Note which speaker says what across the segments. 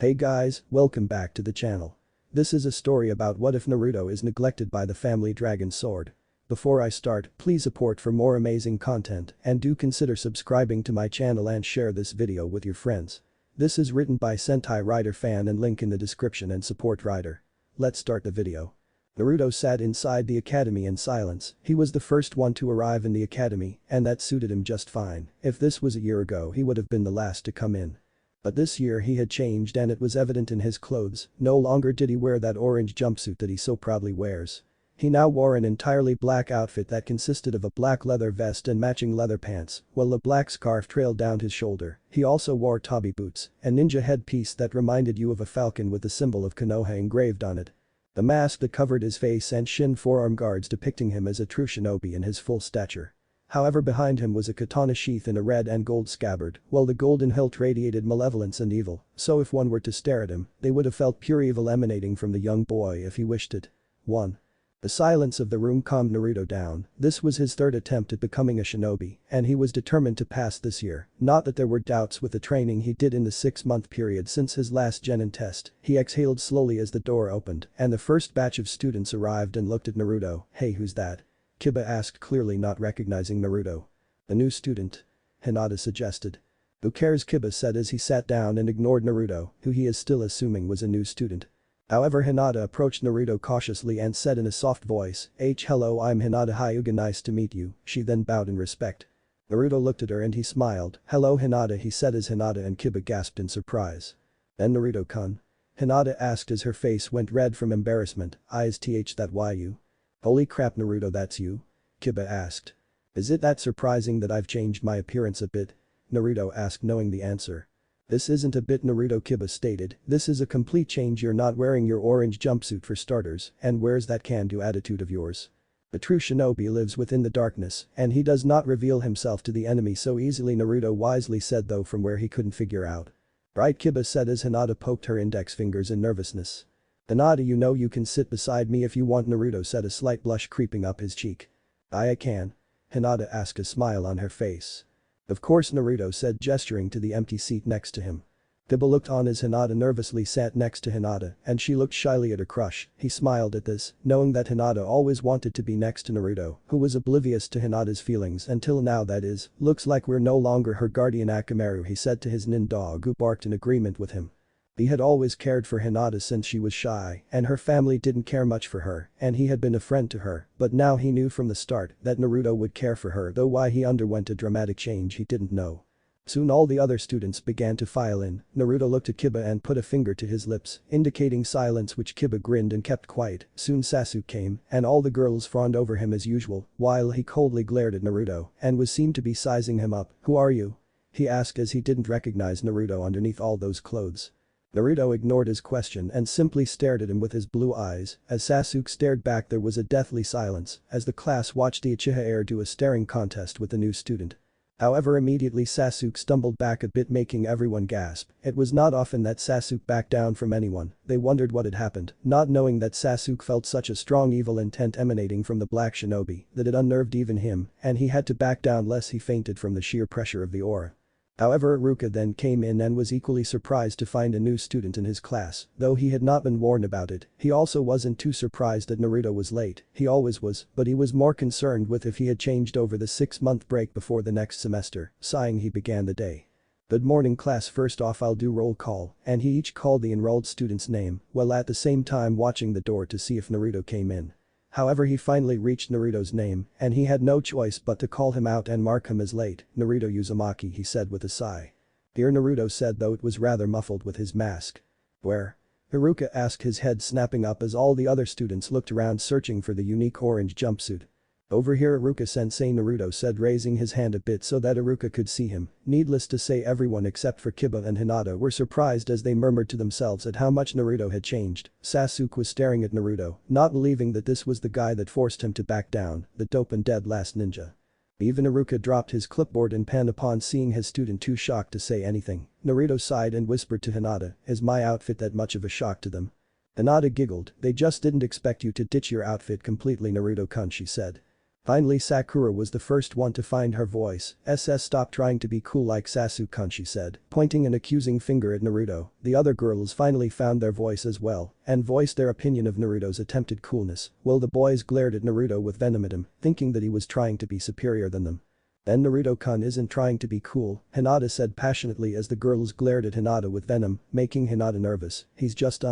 Speaker 1: Hey guys, welcome back to the channel. This is a story about what if Naruto is neglected by the family dragon sword. Before I start, please support for more amazing content and do consider subscribing to my channel and share this video with your friends. This is written by Sentai-Rider Fan and link in the description and support Rider. Let's start the video. Naruto sat inside the academy in silence. He was the first one to arrive in the academy and that suited him just fine. If this was a year ago he would have been the last to come in. But this year he had changed and it was evident in his clothes. No longer did he wear that orange jumpsuit that he so proudly wears. He now wore an entirely black outfit that consisted of a black leather vest and matching leather pants, while a black scarf trailed down his shoulder. He also wore tabi boots, a ninja headpiece that reminded you of a falcon with the symbol of Konoha engraved on it. The mask that covered his face and shin forearm guards depicting him as a true shinobi in his full stature. However, behind him was a katana sheath in a red and gold scabbard, while the golden hilt radiated malevolence and evil, so if one were to stare at him, they would have felt pure evil emanating from the young boy if he wished it. 1. The silence of the room calmed Naruto down. This was his third attempt at becoming a shinobi, and he was determined to pass this year. Not that there were doubts with the training he did in the 6-month period since his last Genin test. He exhaled slowly as the door opened, and the first batch of students arrived and looked at Naruto. "Hey, who's that?" Kiba asked, clearly not recognizing Naruto. "The new student," Hinata suggested. "Who cares?" Kiba said as he sat down and ignored Naruto, who he is still assuming was a new student. However, Hinata approached Naruto cautiously and said in a soft voice, "Hello, I'm Hinata Hyuga, nice to meet you." She then bowed in respect. Naruto looked at her and he smiled. "Hello Hinata," he said as Hinata and Kiba gasped in surprise. "Then Naruto-kun?" Hinata asked as her face went red from embarrassment. That why you? "Holy crap Naruto, that's you?" Kiba asked. "Is it that surprising that I've changed my appearance a bit?" Naruto asked knowing the answer. "This isn't a bit," Naruto Kiba stated, "this is a complete change. You're not wearing your orange jumpsuit for starters, and where's that can-do attitude of yours? The true shinobi lives within the darkness, and he does not reveal himself to the enemy so easily," Naruto wisely said though from where he couldn't figure out. "Right," Kiba said as Hinata poked her index fingers in nervousness. "Hinata, you know you can sit beside me if you want," Naruto said, a slight blush creeping up his cheek. I can?" Hinata asked, a smile on her face. "Of course," Naruto said, gesturing to the empty seat next to him. Kiba looked on as Hinata nervously sat next to Hinata and she looked shyly at her crush. He smiled at this, knowing that Hinata always wanted to be next to Naruto, who was oblivious to Hinata's feelings until now, that is. "Looks like we're no longer her guardian Akamaru," he said to his nin dog who barked in agreement with him. He had always cared for Hinata since she was shy and her family didn't care much for her and he had been a friend to her, but now he knew from the start that Naruto would care for her, though why he underwent a dramatic change he didn't know. Soon all the other students began to file in. Naruto looked at Kiba and put a finger to his lips, indicating silence, which Kiba grinned and kept quiet. Soon Sasuke came and all the girls fawned over him as usual, while he coldly glared at Naruto and was seemed to be sizing him up. "Who are you?" he asked as he didn't recognize Naruto underneath all those clothes. Naruto ignored his question and simply stared at him with his blue eyes. As Sasuke stared back, there was a deathly silence as the class watched the Uchiha heir do a staring contest with the new student. However, immediately Sasuke stumbled back a bit, making everyone gasp. It was not often that Sasuke backed down from anyone. They wondered what had happened, not knowing that Sasuke felt such a strong evil intent emanating from the black shinobi that it unnerved even him and he had to back down lest he fainted from the sheer pressure of the aura. However, Iruka then came in and was equally surprised to find a new student in his class, though he had not been warned about it. He also wasn't too surprised that Naruto was late, he always was, but he was more concerned with if he had changed over the 6-month break before the next semester. Sighing, he began the day. "Good morning class, first off I'll do roll call," and he each called the enrolled student's name, while at the same time watching the door to see if Naruto came in. However, he finally reached Naruto's name and he had no choice but to call him out and mark him as late. "Naruto Uzumaki," he said with a sigh. "Dear," Naruto said, though it was rather muffled with his mask. "Where?" Iruka asked, his head snapping up as all the other students looked around searching for the unique orange jumpsuit. "Over here, Iruka-sensei," Naruto said, raising his hand a bit so that Iruka could see him. Needless to say, everyone except for Kiba and Hinata were surprised as they murmured to themselves at how much Naruto had changed. Sasuke was staring at Naruto, not believing that this was the guy that forced him to back down, the dope and dead last ninja. Even Iruka dropped his clipboard and pen upon seeing his student, too shocked to say anything. Naruto sighed and whispered to Hinata, "Is my outfit that much of a shock to them?" Hinata giggled. "They just didn't expect you to ditch your outfit completely, Naruto-kun," she said. Finally Sakura was the first one to find her voice. Stop trying to be cool like Sasuke-kun, she said, pointing an accusing finger at Naruto. The other girls finally found their voice as well and voiced their opinion of Naruto's attempted coolness, while the boys glared at Naruto with venom at him, thinking that he was trying to be superior than them. Then Naruto-kun isn't trying to be cool, Hinata said passionately as the girls glared at Hinata with venom, making Hinata nervous. He's just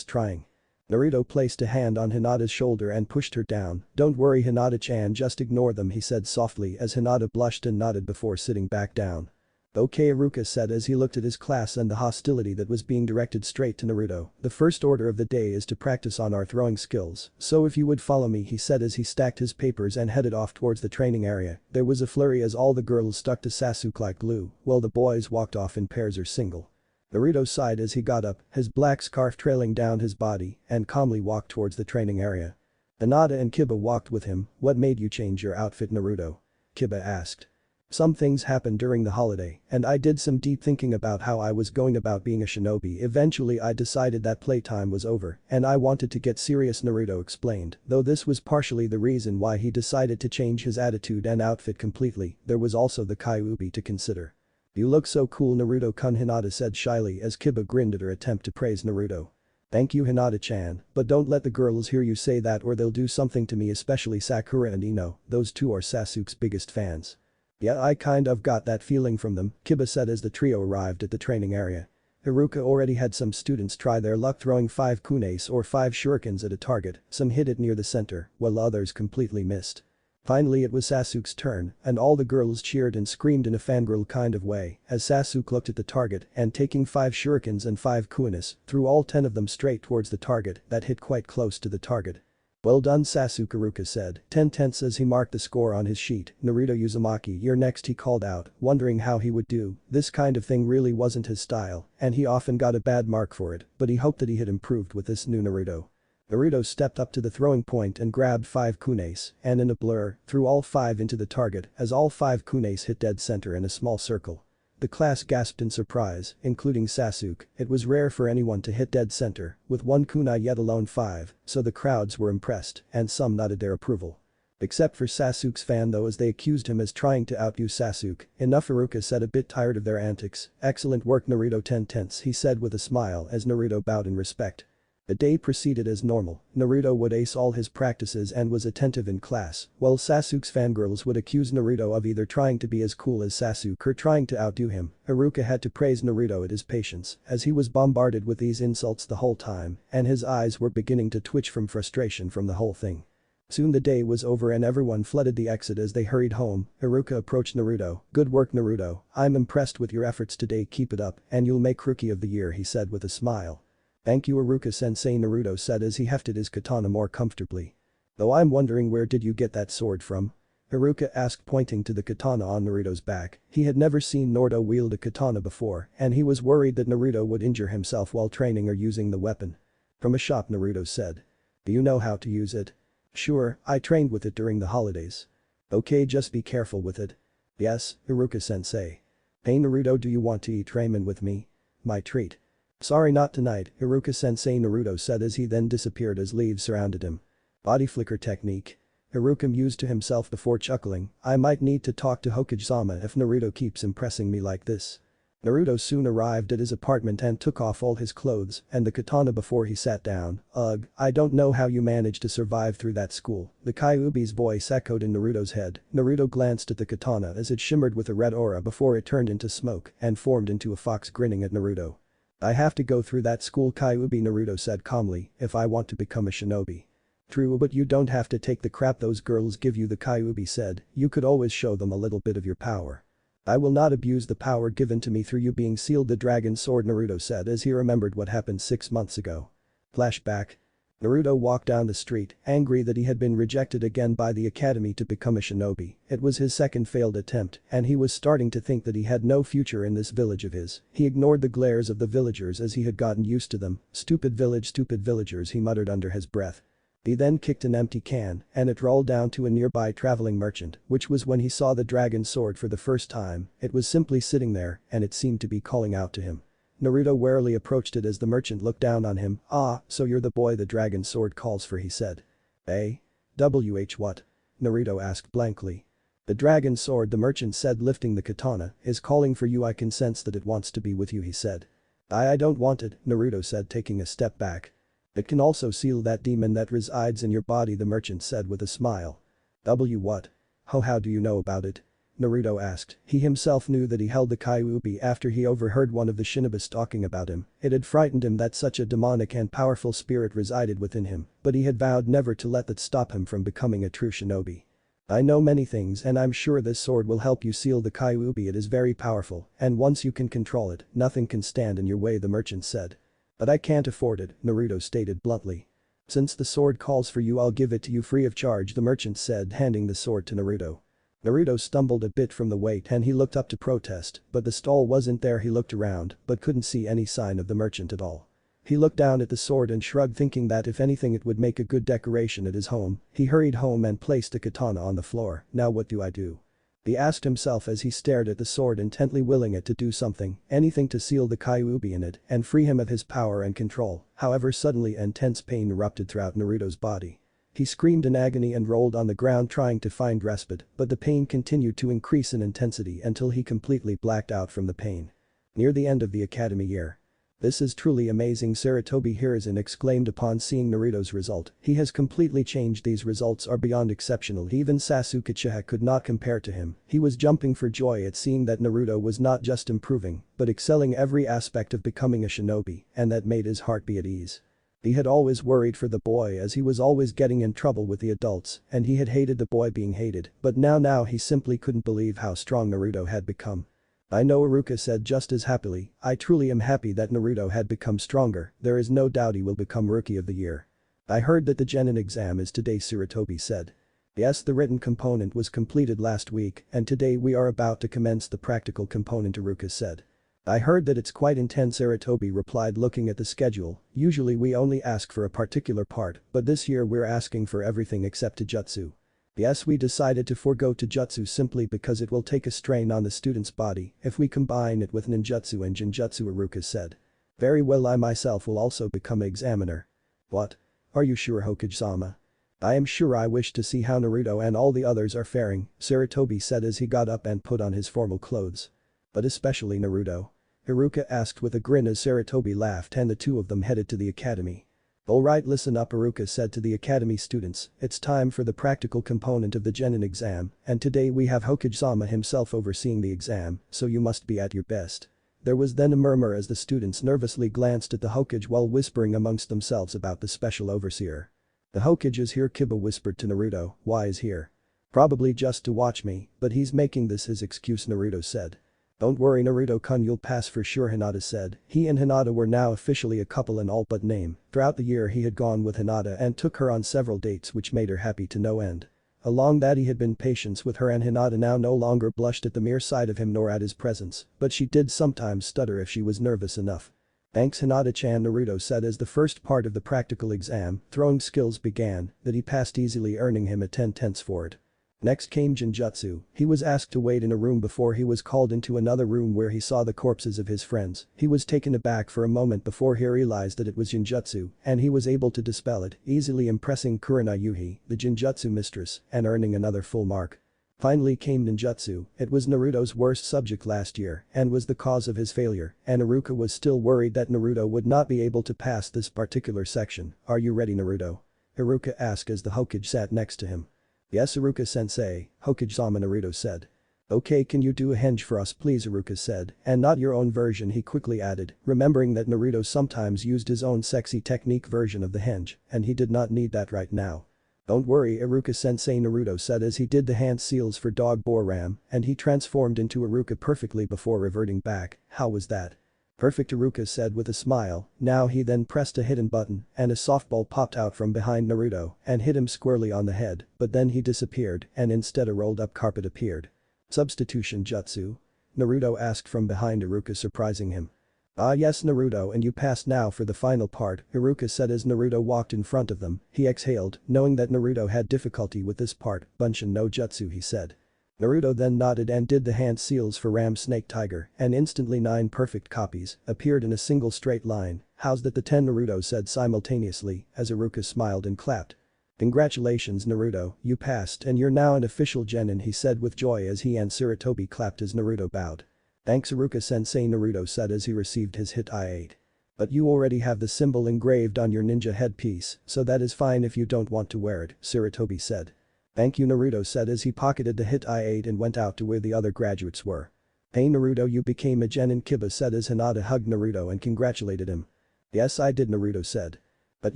Speaker 1: trying. Naruto placed a hand on Hinata's shoulder and pushed her down. Don't worry Hinata-chan, just ignore them, he said softly as Hinata blushed and nodded before sitting back down. Okay, Iruka said as he looked at his class and the hostility that was being directed straight to Naruto. The first order of the day is to practice on our throwing skills, so if you would follow me, he said as he stacked his papers and headed off towards the training area. There was a flurry as all the girls stuck to Sasuke like glue, while the boys walked off in pairs or single. Naruto sighed as he got up, his black scarf trailing down his body, and calmly walked towards the training area. Hinata and Kiba walked with him. What made you change your outfit, Naruto? Kiba asked. Some things happened during the holiday, and I did some deep thinking about how I was going about being a shinobi. Eventually I decided that playtime was over, and I wanted to get serious, Naruto explained. Though this was partially the reason why he decided to change his attitude and outfit completely, there was also the Kyuubi to consider. You look so cool, Naruto-kun, Hinata said shyly as Kiba grinned at her attempt to praise Naruto. Thank you, Hinata-chan, but don't let the girls hear you say that or they'll do something to me, especially Sakura and Ino, those two are Sasuke's biggest fans. Yeah, I kind of got that feeling from them, Kiba said as the trio arrived at the training area. Iruka already had some students try their luck throwing 5 kunes or 5 shurikens at a target, some hit it near the center, while others completely missed. Finally it was Sasuke's turn, and all the girls cheered and screamed in a fangirl kind of way as Sasuke looked at the target and taking 5 shurikens and 5 kunes, threw all 10 of them straight towards the target that hit quite close to the target. Well done Sasuke, Iruka said, 10/10 as he marked the score on his sheet. Naruto Uzumaki, you're next, he called out, wondering how he would do. This kind of thing really wasn't his style, and he often got a bad mark for it, but he hoped that he had improved with this new Naruto. Naruto stepped up to the throwing point and grabbed 5 kunes, and in a blur, threw all 5 into the target as all 5 kunes hit dead center in a small circle. The class gasped in surprise, including Sasuke. It was rare for anyone to hit dead center with 1 kunai, yet alone 5, so the crowds were impressed and some nodded their approval. Except for Sasuke's fan though, as they accused him as trying to outdo Sasuke. Enough, Iruka said, a bit tired of their antics. Excellent work Naruto, 10/10, he said with a smile as Naruto bowed in respect. The day proceeded as normal. Naruto would ace all his practices and was attentive in class, while Sasuke's fangirls would accuse Naruto of either trying to be as cool as Sasuke or trying to outdo him. Iruka had to praise Naruto at his patience, as he was bombarded with these insults the whole time, and his eyes were beginning to twitch from frustration from the whole thing. Soon the day was over and everyone flooded the exit as they hurried home. Iruka approached Naruto. Good work Naruto, I'm impressed with your efforts today, keep it up, and you'll make Rookie of the Year, he said with a smile. Thank you Iruka-sensei, Naruto said as he hefted his katana more comfortably. Though I'm wondering, where did you get that sword from? Iruka asked, pointing to the katana on Naruto's back. He had never seen Naruto wield a katana before and he was worried that Naruto would injure himself while training or using the weapon. From a shop, Naruto said. Do you know how to use it? Sure, I trained with it during the holidays. Okay, just be careful with it. Yes, Iruka-sensei. Hey Naruto, do you want to eat ramen with me? My treat. Sorry, not tonight, Iruka-sensei, Naruto said as he then disappeared as leaves surrounded him. Body flicker technique. Iruka mused to himself before chuckling, I might need to talk to Hokage-sama if Naruto keeps impressing me like this. Naruto soon arrived at his apartment and took off all his clothes and the katana before he sat down. Ugh, I don't know how you managed to survive through that school. The Kyuubi's voice echoed in Naruto's head. Naruto glanced at the katana as it shimmered with a red aura before it turned into smoke and formed into a fox grinning at Naruto. I have to go through that school, Kyuubi, Naruto said calmly, if I want to become a shinobi. True, but you don't have to take the crap those girls give you, the Kyuubi said, you could always show them a little bit of your power. I will not abuse the power given to me through you being sealed the dragon sword, Naruto said as he remembered what happened 6 months ago. Flashback. Naruto walked down the street, angry that he had been rejected again by the academy to become a shinobi. It was his second failed attempt, and he was starting to think that he had no future in this village of his. He ignored the glares of the villagers as he had gotten used to them. Stupid villagers, he muttered under his breath. He then kicked an empty can, and it rolled down to a nearby traveling merchant, which was when he saw the dragon sword for the first time. It was simply sitting there, and it seemed to be calling out to him. Naruto warily approached it as the merchant looked down on him. Ah, so you're the boy the dragon sword calls for, he said. What? Naruto asked blankly. The dragon sword, the merchant said, lifting the katana, is calling for you. I can sense that it wants to be with you, he said. I don't want it, Naruto said, taking a step back. It can also seal that demon that resides in your body, the merchant said with a smile. What? How do you know about it? Naruto asked. He himself knew that he held the Kyuubi after he overheard one of the shinobis talking about him. It had frightened him that such a demonic and powerful spirit resided within him, but he had vowed never to let that stop him from becoming a true shinobi. I know many things and I'm sure this sword will help you seal the Kyuubi. It is very powerful, and once you can control it, nothing can stand in your way, the merchant said. But I can't afford it, Naruto stated bluntly. Since the sword calls for you, I'll give it to you free of charge, the merchant said, handing the sword to Naruto. Naruto stumbled a bit from the weight and he looked up to protest, but the stall wasn't there. He looked around but couldn't see any sign of the merchant at all. He looked down at the sword and shrugged, thinking that if anything it would make a good decoration at his home. He hurried home and placed the katana on the floor. Now what do I do? He asked himself as he stared at the sword, intently willing it to do something, anything to seal the Kyuubi in it and free him of his power and control. However, suddenly intense pain erupted throughout Naruto's body. He screamed in agony and rolled on the ground trying to find respite, but the pain continued to increase in intensity until he completely blacked out from the pain. Near the end of the academy year. This is truly amazing, Sarutobi Hiruzen exclaimed upon seeing Naruto's result. He has completely changed. These results are beyond exceptional. Even Sasuke Uchiha could not compare to him. He was jumping for joy at seeing that Naruto was not just improving, but excelling every aspect of becoming a shinobi, and that made his heart be at ease. He had always worried for the boy as he was always getting in trouble with the adults, and he had hated the boy being hated, but now he simply couldn't believe how strong Naruto had become. I know, Iruka said just as happily. I truly am happy that Naruto had become stronger. There is no doubt he will become Rookie of the Year. I heard that the Genin exam is today, Sarutobi said. Yes, the written component was completed last week and today we are about to commence the practical component, Iruka said. I heard that it's quite intense, Sarutobi replied, looking at the schedule. Usually we only ask for a particular part, but this year we're asking for everything except Taijutsu. Yes, we decided to forego Taijutsu simply because it will take a strain on the student's body if we combine it with ninjutsu and jinjutsu, Iruka said. Very well, I myself will also become an examiner. What? Are you sure, Hokage-sama? I am sure. I wish to see how Naruto and all the others are faring, Sarutobi said as he got up and put on his formal clothes. But especially Naruto? Iruka asked with a grin as Sarutobi laughed and the two of them headed to the academy. Alright, listen up, Iruka said to the academy students, it's time for the practical component of the Genin exam, and today we have Hokage-sama himself overseeing the exam, so you must be at your best. There was then a murmur as the students nervously glanced at the Hokage while whispering amongst themselves about the special overseer. The Hokage is here, Kiba whispered to Naruto. Why is here? Probably just to watch me, but he's making this his excuse, Naruto said. Don't worry, Naruto-kun, you'll pass for sure, Hinata said. He and Hinata were now officially a couple in all but name. Throughout the year he had gone with Hinata and took her on several dates, which made her happy to no end. Along that he had been patient with her, and Hinata now no longer blushed at the mere sight of him nor at his presence, but she did sometimes stutter if she was nervous enough. Thanks, Hinata-chan, Naruto said as the first part of the practical exam, throwing skills, began, that he passed easily, earning him a 10/10 for it. Next came Jinjutsu. He was asked to wait in a room before he was called into another room where he saw the corpses of his friends. He was taken aback for a moment before he realized that it was Jinjutsu, and he was able to dispel it, easily impressing Kurina Yuhi, the Jinjutsu mistress, and earning another full mark. Finally came Ninjutsu. It was Naruto's worst subject last year and was the cause of his failure, and Iruka was still worried that Naruto would not be able to pass this particular section. Are you ready, Naruto? Iruka asked as the Hokage sat next to him. Yes, Iruka-sensei, Hokage-sama, Naruto said. Okay, can you do a henge for us please, Iruka said, and not your own version, he quickly added, remembering that Naruto sometimes used his own sexy technique version of the henge, and he did not need that right now. Don't worry, Iruka-sensei, Naruto said as he did the hand seals for Dog Boar Ram, and he transformed into Iruka perfectly before reverting back. How was that? Perfect, Iruka said with a smile. Now he then pressed a hidden button and a softball popped out from behind Naruto and hit him squarely on the head, but then he disappeared and instead a rolled up carpet appeared. Substitution jutsu? Naruto asked from behind Iruka, surprising him. Ah yes, Naruto, and you passed now for the final part, Iruka said as Naruto walked in front of them. He exhaled, knowing that Naruto had difficulty with this part. Bunshin no jutsu, he said. Naruto then nodded and did the hand seals for Ram Snake Tiger, and instantly 9 perfect copies appeared in a single straight line. How's that, the 10, Naruto said simultaneously as Iruka smiled and clapped. "Congratulations Naruto, you passed and you're now an official genin," he said with joy as he and Sarutobi clapped as Naruto bowed. "Thanks Iruka-sensei," Naruto said as he received his hit I-8. "But you already have the symbol engraved on your ninja headpiece, so that is fine if you don't want to wear it," Sarutobi said. "Thank you," Naruto said as he pocketed the hit I-8 and went out to where the other graduates were. "Hey Naruto, you became a genin," Kiba said as Hinata hugged Naruto and congratulated him. "Yes I did," Naruto said. "But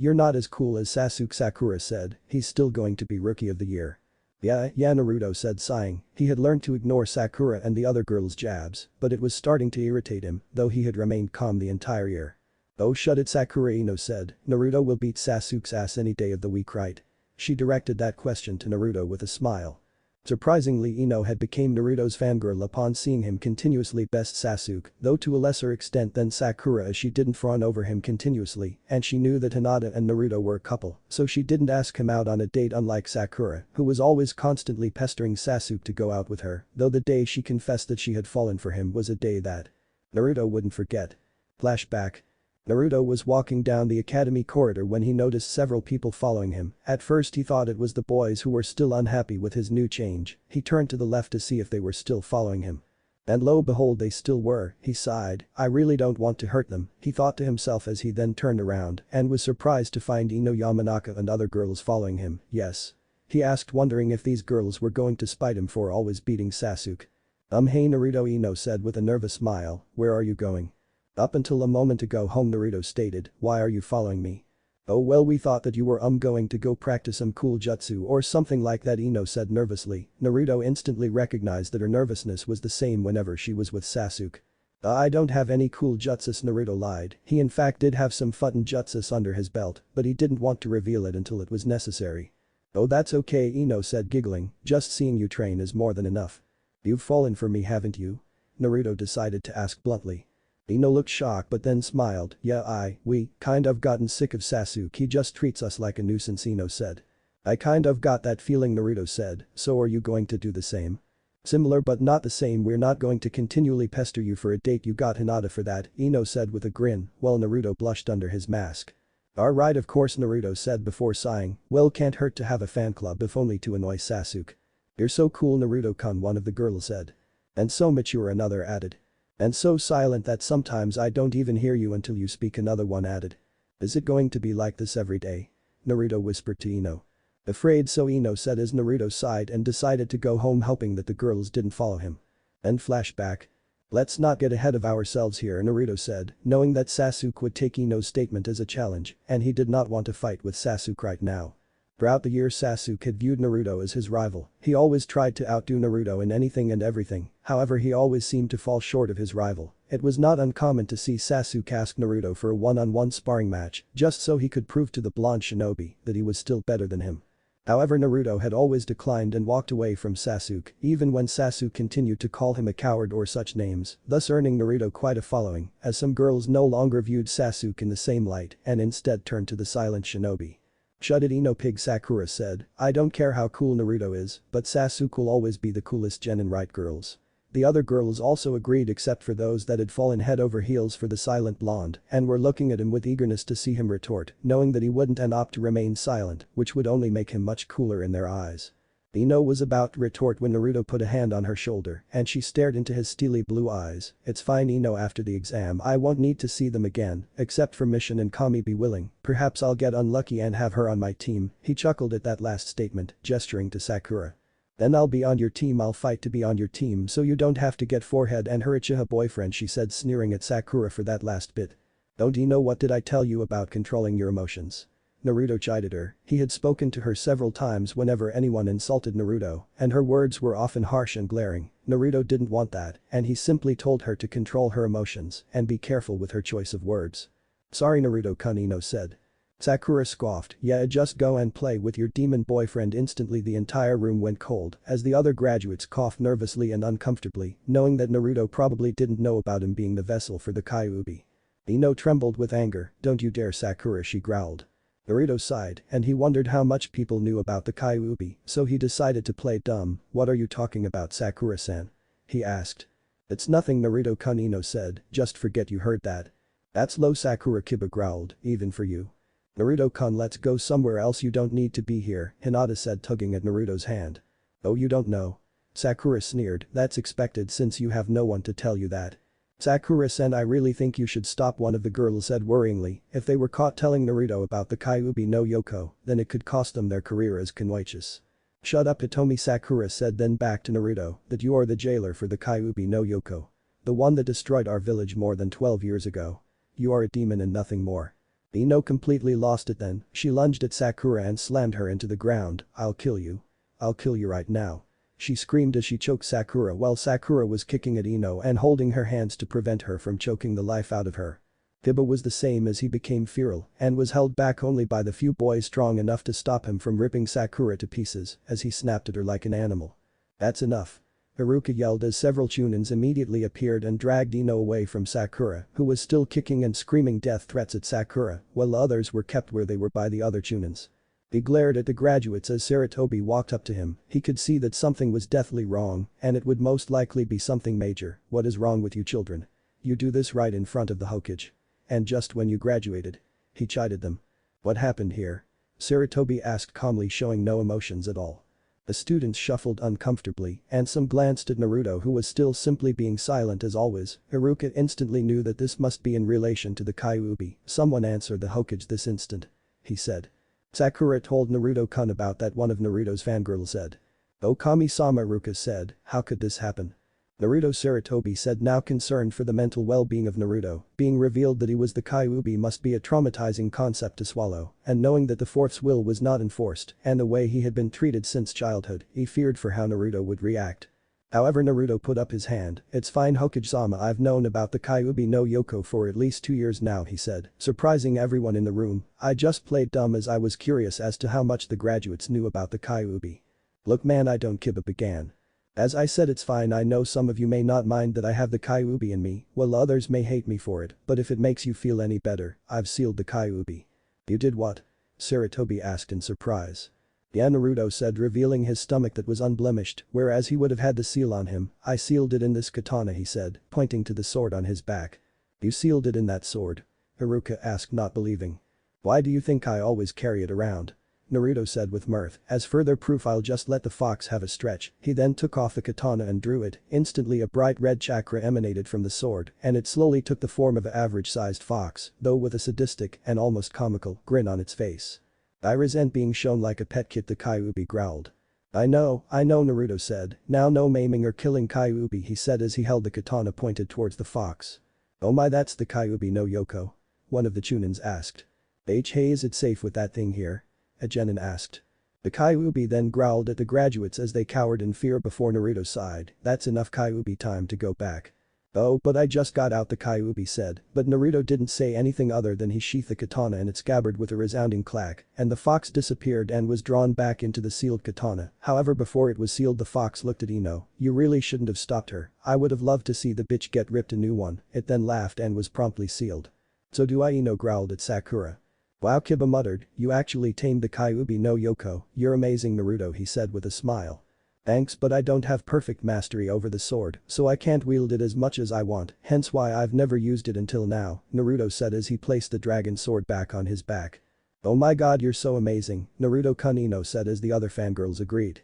Speaker 1: you're not as cool as Sasuke," Sakura said, "he's still going to be Rookie of the Year." Yeah, Naruto said sighing. He had learned to ignore Sakura and the other girls' jabs, but it was starting to irritate him, though he had remained calm the entire year. "Oh shut it," Sakura Ino said, "Naruto will beat Sasuke's ass any day of the week, right?" She directed that question to Naruto with a smile. Surprisingly, Ino had become Naruto's fangirl upon seeing him continuously best Sasuke, though to a lesser extent than Sakura as she didn't fawn over him continuously and she knew that Hinata and Naruto were a couple, so she didn't ask him out on a date unlike Sakura, who was always constantly pestering Sasuke to go out with her, though the day she confessed that she had fallen for him was a day that Naruto wouldn't forget. Flashback. Naruto was walking down the academy corridor when he noticed several people following him. At first he thought it was the boys who were still unhappy with his new change. He turned to the left to see if they were still following him. And lo behold they still were, he sighed, "I really don't want to hurt them," he thought to himself as he then turned around and was surprised to find Ino Yamanaka and other girls following him. Yes. He asked, wondering if these girls were going to spite him for always beating Sasuke. Hey Naruto," Ino said with a nervous smile, "where are you going?" "Up until a moment ago home," Naruto stated, "why are you following me?" "Oh well, we thought that you were going to go practice some cool jutsu or something like that," Ino said nervously. Naruto instantly recognized that her nervousness was the same whenever she was with Sasuke. "I don't have any cool jutsus," Naruto lied. He in fact did have some fun jutsus under his belt, but he didn't want to reveal it until it was necessary. "Oh that's okay," Ino said giggling, "just seeing you train is more than enough." "You've fallen for me haven't you?" Naruto decided to ask bluntly. Ino looked shocked but then smiled. "Yeah we kind of gotten sick of Sasuke, he just treats us like a nuisance," Ino said. "I kind of got that feeling," Naruto said, "so are you going to do the same?" "Similar but not the same, we're not going to continually pester you for a date, you got Hinata for that," Ino said with a grin, while Naruto blushed under his mask. "Alright of course," Naruto said before sighing, "well can't hurt to have a fan club if only to annoy Sasuke." "You're so cool Naruto-kun," one of the girls said. "And so mature," another added. "And so silent that sometimes I don't even hear you until you speak," another one added. "Is it going to be like this every day?" Naruto whispered to Ino. "Afraid so," Ino said as Naruto sighed and decided to go home, hoping that the girls didn't follow him. And flashback. "Let's not get ahead of ourselves here," Naruto said, knowing that Sasuke would take Ino's statement as a challenge and he did not want to fight with Sasuke right now. Throughout the year Sasuke had viewed Naruto as his rival. He always tried to outdo Naruto in anything and everything, however he always seemed to fall short of his rival. It was not uncommon to see Sasuke ask Naruto for a one-on-one sparring match just so he could prove to the blonde shinobi that he was still better than him. However, Naruto had always declined and walked away from Sasuke even when Sasuke continued to call him a coward or such names, thus earning Naruto quite a following as some girls no longer viewed Sasuke in the same light and instead turned to the silent shinobi. "Shut it Ino pig," Sakura said, "I don't care how cool Naruto is, but Sasuke will always be the coolest genin, right girls?" The other girls also agreed except for those that had fallen head over heels for the silent blonde and were looking at him with eagerness to see him retort, knowing that he wouldn't and opt to remain silent, which would only make him much cooler in their eyes. Ino was about to retort when Naruto put a hand on her shoulder and she stared into his steely blue eyes. "It's fine Ino, after the exam I won't need to see them again, except for mission and Kami be willing, perhaps I'll get unlucky and have her on my team," he chuckled at that last statement, gesturing to Sakura. "Then I'll be on your team, I'll fight to be on your team so you don't have to get forehead and her Uchiha boyfriend," she said, sneering at Sakura for that last bit. "Don't you know what did I tell you about controlling your emotions?" Naruto chided her. He had spoken to her several times whenever anyone insulted Naruto, and her words were often harsh and glaring. Naruto didn't want that, and he simply told her to control her emotions and be careful with her choice of words. "Sorry Naruto-kun," Ino said. Sakura scoffed, "Yeah, just go and play with your demon boyfriend." Instantly the entire room went cold as the other graduates coughed nervously and uncomfortably, knowing that Naruto probably didn't know about him being the vessel for the Kyuubi. Ino trembled with anger. "Don't you dare Sakura," she growled. Naruto sighed and he wondered how much people knew about the Kyuubi, so he decided to play dumb. "What are you talking about Sakura-san?" he asked. "It's nothing Naruto-kun," Ino said, "just forget you heard that." "That's low," Sakura Kiba growled, "even for you." Naruto-kun, let's go somewhere else, you don't need to be here, Hinata said, tugging at Naruto's hand. Oh, you don't know? Sakura sneered, that's expected since you have no one to tell you that. Sakura-sen, I really think you should stop, one of the girls said worryingly. If they were caught telling Naruto about the Kyuubi no Yoko, then it could cost them their career as Kunoichis. Shut up, Hitomi, Sakura said, then back to Naruto, that you are the jailer for the Kyuubi no Yoko. The one that destroyed our village more than 12 years ago. You are a demon and nothing more. Ino completely lost it then, she lunged at Sakura and slammed her into the ground. I'll kill you. I'll kill you right now. She screamed as she choked Sakura while Sakura was kicking at Ino and holding her hands to prevent her from choking the life out of her. Kiba was the same as he became feral and was held back only by the few boys strong enough to stop him from ripping Sakura to pieces as he snapped at her like an animal. That's enough. Haruka yelled as several Chunins immediately appeared and dragged Ino away from Sakura, who was still kicking and screaming death threats at Sakura, while the others were kept where they were by the other Chunins. He glared at the graduates as Sarutobi walked up to him. He could see that something was deathly wrong, and it would most likely be something major. What is wrong with you children? You do this right in front of the Hokage. And just when you graduated. He chided them. What happened here? Sarutobi asked calmly, showing no emotions at all. The students shuffled uncomfortably, and some glanced at Naruto, who was still simply being silent as always. Haruka instantly knew that this must be in relation to the Kyuubi. Someone answer the Hokage this instant. He said. Sakura told Naruto-kun about that, one of Naruto's fangirls said. Oh, Kami-sama, Haruka said, how could this happen? Naruto, Sarutobi said, now concerned for the mental well-being of Naruto. Being revealed that he was the Kyuubi must be a traumatizing concept to swallow, and knowing that the fourth's will was not enforced and the way he had been treated since childhood, he feared for how Naruto would react. However, Naruto put up his hand. It's fine, Hokage-sama, I've known about the Kyuubi no Yoko for at least 2 years now, he said, surprising everyone in the room. I just played dumb as I was curious as to how much the graduates knew about the Kyuubi. Look man, I don't, Kiba began. As I said, it's fine, I know some of you may not mind that I have the Kyuubi in me, while others may hate me for it, but if it makes you feel any better, I've sealed the Kyuubi. You did what? Sarutobi asked in surprise. Yeah, Naruto said, revealing his stomach that was unblemished, whereas he would have had the seal on him. I sealed it in this katana, he said, pointing to the sword on his back. You sealed it in that sword? Haruka asked, not believing. Why do you think I always carry it around? Naruto said with mirth, as further proof I'll just let the fox have a stretch. He then took off the katana and drew it. Instantly a bright red chakra emanated from the sword, and it slowly took the form of an average-sized fox, though with a sadistic and almost comical grin on its face. I resent being shown like a pet kit, the Kyuubi growled. I know, Naruto said. Now no maiming or killing Kyuubi, he said as he held the katana pointed towards the fox. Oh my, that's the Kyuubi no Yoko? One of the Chunins asked. Hey, is it safe with that thing here? A Genin asked. The Kyuubi then growled at the graduates as they cowered in fear before Naruto sighed. That's enough Kyuubi time to go back. Oh, but I just got out, the Kyuubi said, but Naruto didn't say anything other than he sheathed the katana in its scabbard with a resounding clack, and the fox disappeared and was drawn back into the sealed katana. However, before it was sealed, the fox looked at Ino. You really shouldn't have stopped her. I would have loved to see the bitch get ripped a new one. It then laughed and was promptly sealed. So do I, Ino growled at Sakura. Wow, Kiba muttered, you actually tamed the Kyuubi no Yoko. You're amazing, Naruto, he said with a smile. Thanks, but I don't have perfect mastery over the sword, so I can't wield it as much as I want, hence why I've never used it until now, Naruto said as he placed the dragon sword back on his back. Oh my god, you're so amazing, Naruto-kun, Ino said as the other fangirls agreed.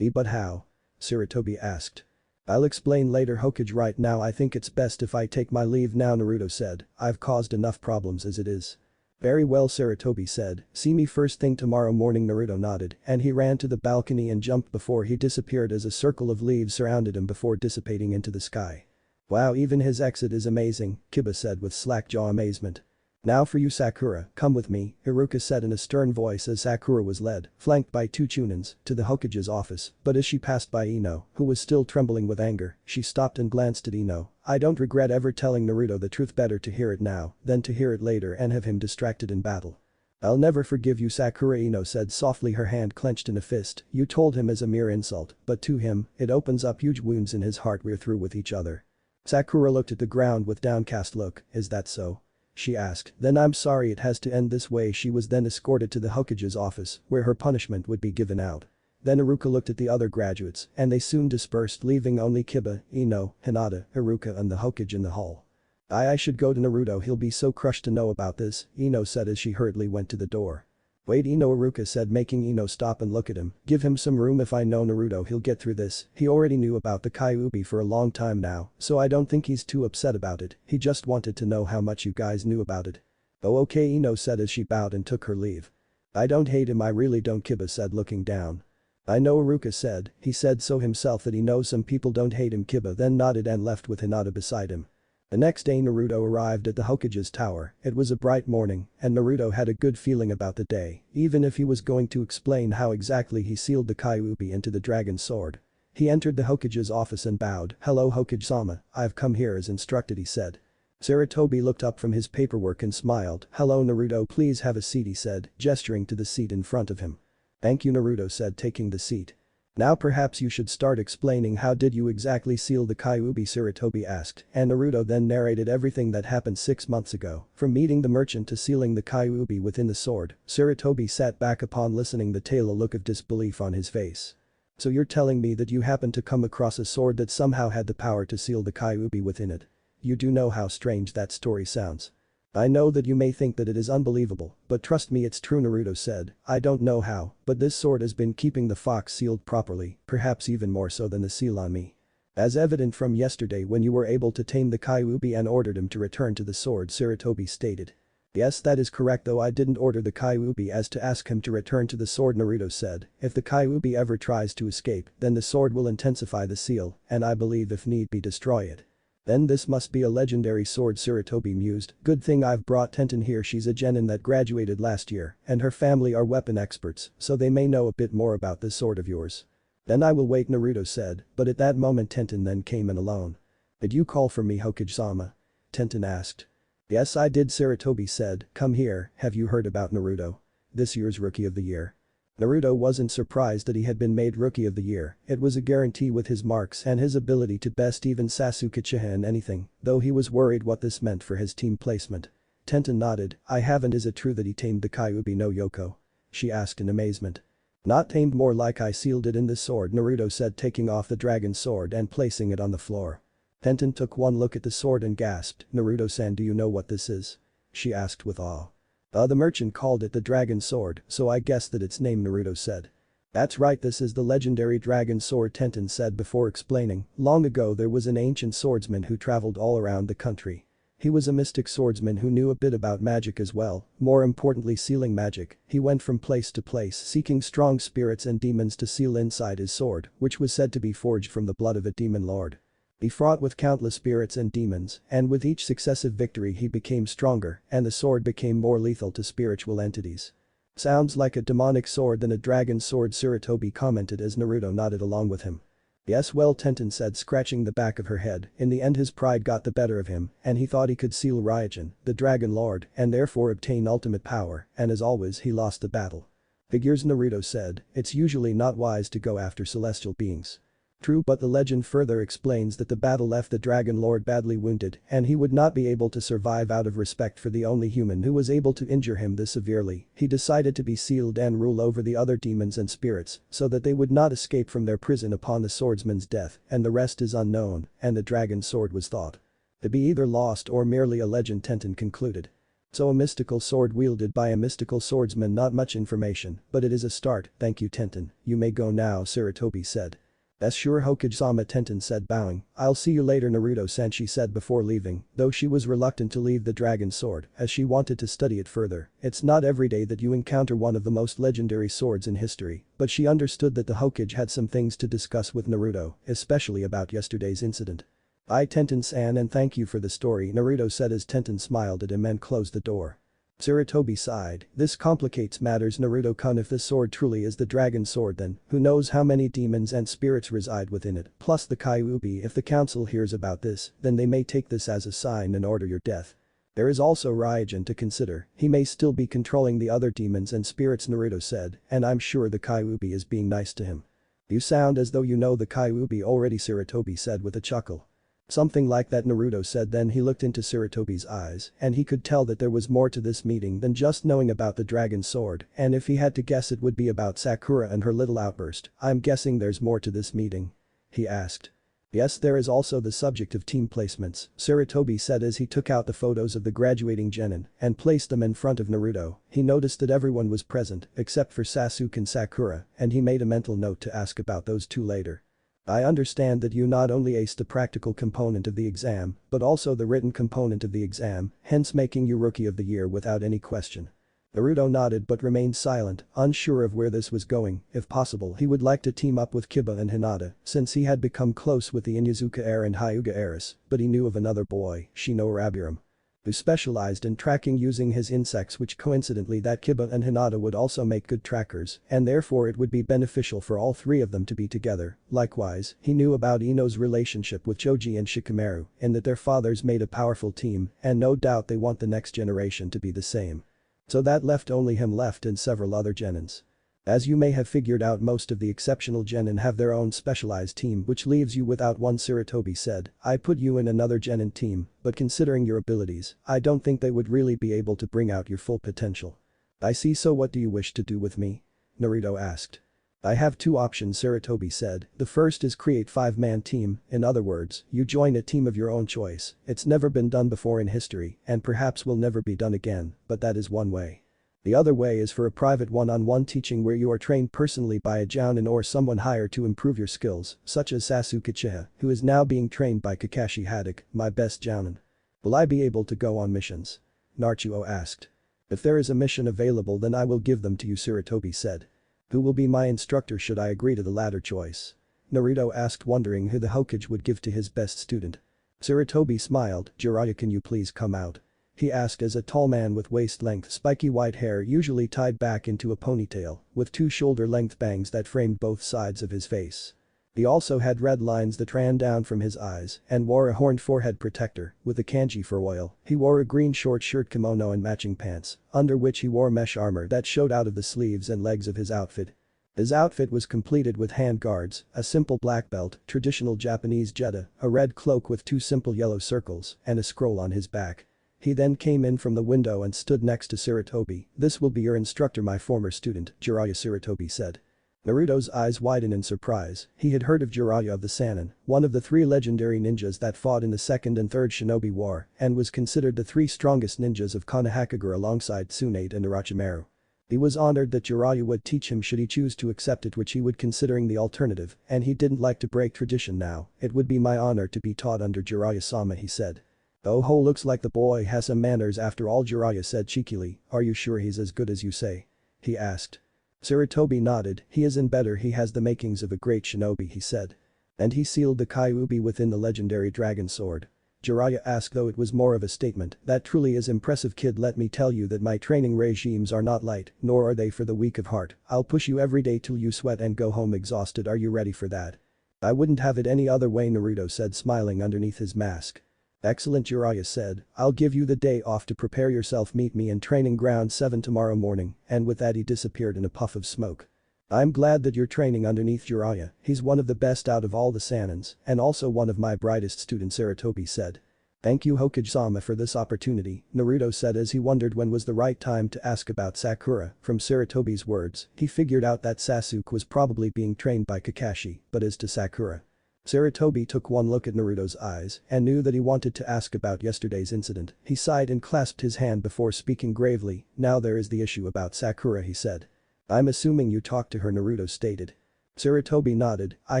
Speaker 1: But how? Sarutobi asked. I'll explain later, Hokage, right now I think it's best if I take my leave now, Naruto said. I've caused enough problems as it is. Very well, Sarutobi said. See me first thing tomorrow morning, Naruto nodded, and he ran to the balcony and jumped before he disappeared as a circle of leaves surrounded him before dissipating into the sky. Wow, even his exit is amazing, Kiba said with slack jaw amazement. Now for you, Sakura, come with me, Haruka said in a stern voice as Sakura was led, flanked by 2 Chunins, to the Hokage's office, but as she passed by Ino, who was still trembling with anger, she stopped and glanced at Ino. I don't regret ever telling Naruto the truth, better to hear it now than to hear it later and have him distracted in battle. I'll never forgive you, Sakura, Ino said softly, her hand clenched in a fist. You told him as a mere insult, but to him, it opens up huge wounds in his heart. We're through with each other. Sakura looked at the ground with downcast look. Is that so? She asked. Then I'm sorry it has to end this way. She was then escorted to the Hokage's office, where her punishment would be given out. Then Haruka looked at the other graduates, and they soon dispersed, leaving only Kiba, Ino, Hinata, Haruka and the Hokage in the hall. I should go to Naruto, he'll be so crushed to know about this, Ino said as she hurriedly went to the door. Wait, Ino, Iruka said, making Ino stop and look at him. Give him some room. If I know Naruto, he'll get through this. He already knew about the Kyuubi for a long time now, so I don't think he's too upset about it. He just wanted to know how much you guys knew about it. Oh, okay, Ino said as she bowed and took her leave. I don't hate him, I really don't, Kiba said looking down. I know, Iruka said. He said so himself that he knows some people don't hate him. Kiba then nodded and left with Hinata beside him. The next day Naruto arrived at the Hokage's tower. It was a bright morning, and Naruto had a good feeling about the day, even if he was going to explain how exactly he sealed the Kyuubi into the dragon sword. He entered the Hokage's office and bowed. Hello Hokage-sama, I've come here as instructed, he said. Sarutobi looked up from his paperwork and smiled. Hello Naruto, please have a seat, he said, gesturing to the seat in front of him. Thank you, Naruto said, taking the seat. Now perhaps you should start explaining how did you exactly seal the Kyuubi, Sarutobi asked, and Naruto then narrated everything that happened 6 months ago, from meeting the merchant to sealing the Kyuubi within the sword. Sarutobi sat back upon listening the tale, a look of disbelief on his face. So you're telling me that you happened to come across a sword that somehow had the power to seal the Kyuubi within it? You do know how strange that story sounds. I know that you may think that it is unbelievable, but trust me, it's true, Naruto said. I don't know how, but this sword has been keeping the fox sealed properly, perhaps even more so than the seal on me. As evident from yesterday when you were able to tame the Kyuubi and ordered him to return to the sword, Sarutobi stated. Yes, that is correct, though I didn't order the Kyuubi as to ask him to return to the sword, Naruto said. If the Kyuubi ever tries to escape, then the sword will intensify the seal, and I believe if need be destroy it. Then this must be a legendary sword, Sarutobi mused. Good thing I've brought Tenten here, she's a genin that graduated last year, and her family are weapon experts, so they may know a bit more about this sword of yours. Then I will wait, Naruto said, but at that moment Tenten then came in alone. Did you call for me, Hokage-sama? Tenten asked. Yes, I did, Sarutobi said. Come here, have you heard about Naruto? This year's Rookie of the Year. Naruto wasn't surprised that he had been made Rookie of the Year. It was a guarantee with his marks and his ability to best even Sasuke Uchiha in anything, though he was worried what this meant for his team placement. Tenten nodded. I haven't. Is it true that he tamed the Kyuubi no Yoko? She asked in amazement. Not tamed, more like I sealed it in this sword, Naruto said, taking off the dragon sword and placing it on the floor. Tenten took one look at the sword and gasped. Naruto-san, do you know what this is? She asked with awe. The merchant called it the dragon sword, so I guess that its name, Naruto said. That's right, this is the legendary dragon sword, Tenten said before explaining. Long ago there was an ancient swordsman who traveled all around the country. He was a mystic swordsman who knew a bit about magic as well, more importantly sealing magic. He went from place to place seeking strong spirits and demons to seal inside his sword, which was said to be forged from the blood of a demon lord. He fought with countless spirits and demons, and with each successive victory he became stronger, and the sword became more lethal to spiritual entities. Sounds like a demonic sword than a dragon sword, Sarutobi commented as Naruto nodded along with him. Yes, well, Tenten said, scratching the back of her head. In the end his pride got the better of him, and he thought he could seal Raijin, the dragon lord, and therefore obtain ultimate power, and as always he lost the battle. Figures, Naruto said. It's usually not wise to go after celestial beings. True, but the legend further explains that the battle left the Dragon Lord badly wounded and he would not be able to survive. Out of respect for the only human who was able to injure him this severely, he decided to be sealed and rule over the other demons and spirits so that they would not escape from their prison upon the swordsman's death, and the rest is unknown, and the dragon sword was thought to be either lost or merely a legend, Tenten concluded. So a mystical sword wielded by a mystical swordsman, not much information, but it is a start. Thank you, Tenten. You may go now, Sarutobi said. That's sure, Hokage-sama, Tenten said, bowing. I'll see you later, Naruto-san, she said before leaving, though she was reluctant to leave the dragon sword as she wanted to study it further. It's not every day that you encounter one of the most legendary swords in history, but she understood that the Hokage had some things to discuss with Naruto, especially about yesterday's incident. Tenten-san, and thank you for the story, Naruto said as Tenten smiled at him and closed the door. Sarutobi sighed. This complicates matters, Naruto-kun. If this sword truly is the dragon sword, then who knows how many demons and spirits reside within it, plus the Kyuubi. If the council hears about this, then they may take this as a sign and order your death. There is also Raijin to consider. He may still be controlling the other demons and spirits, Naruto said, and I'm sure the Kyuubi is being nice to him. You sound as though you know the Kyuubi already, Sarutobi said with a chuckle. Something like that, Naruto said. Then he looked into Sarutobi's eyes and he could tell that there was more to this meeting than just knowing about the dragon sword, and if he had to guess it would be about Sakura and her little outburst. I'm guessing there's more to this meeting? He asked. Yes, there is also the subject of team placements, Sarutobi said as he took out the photos of the graduating Genin and placed them in front of Naruto. He noticed that everyone was present except for Sasuke and Sakura, and he made a mental note to ask about those two later. I understand that you not only aced the practical component of the exam, but also the written component of the exam, hence making you Rookie of the Year without any question. Naruto nodded but remained silent, unsure of where this was going. If possible, he would like to team up with Kiba and Hinata, since he had become close with the Inuzuka heir and Hyuga heiress, but he knew of another boy, Shinoraburam, who specialized in tracking using his insects, which coincidentally that Kiba and Hinata would also make good trackers, and therefore it would be beneficial for all three of them to be together. Likewise, he knew about Ino's relationship with Choji and Shikamaru, in that their fathers made a powerful team, and no doubt they want the next generation to be the same. So that left only him left and several other Genins. As you may have figured out, most of the exceptional Genin have their own specialized team, which leaves you without one, Sarutobi said. I put you in another Genin team, but considering your abilities, I don't think they would really be able to bring out your full potential. I see, so what do you wish to do with me? Naruto asked. I have two options, Sarutobi said. The first is create 5-man team, in other words, you join a team of your own choice. It's never been done before in history and perhaps will never be done again, but that is one way. The other way is for a private one-on-one teaching where you are trained personally by a jounin or someone hired to improve your skills, such as Sasuke Uchiha, who is now being trained by Kakashi Hatake, my best jounin. Will I be able to go on missions? Naruto asked. If there is a mission available, then I will give them to you, Sarutobi said. Who will be my instructor should I agree to the latter choice? Naruto asked, wondering who the Hokage would give to his best student. Sarutobi smiled. Jiraiya, can you please come out? He asked as a tall man with waist-length spiky white hair usually tied back into a ponytail, with two shoulder-length bangs that framed both sides of his face. He also had red lines that ran down from his eyes and wore a horned forehead protector with a kanji for oil. He wore a green short shirt kimono and matching pants, under which he wore mesh armor that showed out of the sleeves and legs of his outfit. His outfit was completed with hand guards, a simple black belt, traditional Japanese jeta, a red cloak with two simple yellow circles, and a scroll on his back. He then came in from the window and stood next to Sarutobi. This will be your instructor, my former student, Jiraiya, Sarutobi said. Naruto's eyes widened in surprise. He had heard of Jiraiya of the Sannin, one of the 3 legendary ninjas that fought in the Second and Third Shinobi War and was considered the 3 strongest ninjas of Konohakagura alongside Tsunade and Orochimaru. He was honored that Jiraiya would teach him should he choose to accept it, which he would considering the alternative, and he didn't like to break tradition now. It would be my honor to be taught under Jiraiya-sama, he said. Oh ho, looks like the boy has some manners after all, Jiraiya said cheekily. Are you sure he's as good as you say? He asked. Sarutobi nodded. He isn't better, he has the makings of a great shinobi, he said. And he sealed the Kyuubi within the legendary dragon sword. Jiraiya asked, though it was more of a statement. That truly is impressive, kid. Let me tell you that my training regimes are not light, nor are they for the weak of heart. I'll push you every day till you sweat and go home exhausted. Are you ready for that? I wouldn't have it any other way, Naruto said, smiling underneath his mask. Excellent, Jiraiya said. I'll give you the day off to prepare yourself. Meet me in training ground 7 tomorrow morning, and with that he disappeared in a puff of smoke. I'm glad that you're training underneath Jiraiya. He's one of the best out of all the Sannins, and also one of my brightest students, Sarutobi said. Thank you, Hokage-sama, for this opportunity, Naruto said as he wondered when was the right time to ask about Sakura. From Sarutobi's words, he figured out that Sasuke was probably being trained by Kakashi, but as to Sakura. Sarutobi took one look at Naruto's eyes and knew that he wanted to ask about yesterday's incident. He sighed and clasped his hand before speaking gravely. Now there is the issue about Sakura, he said. I'm assuming you talked to her, Naruto stated. Sarutobi nodded. I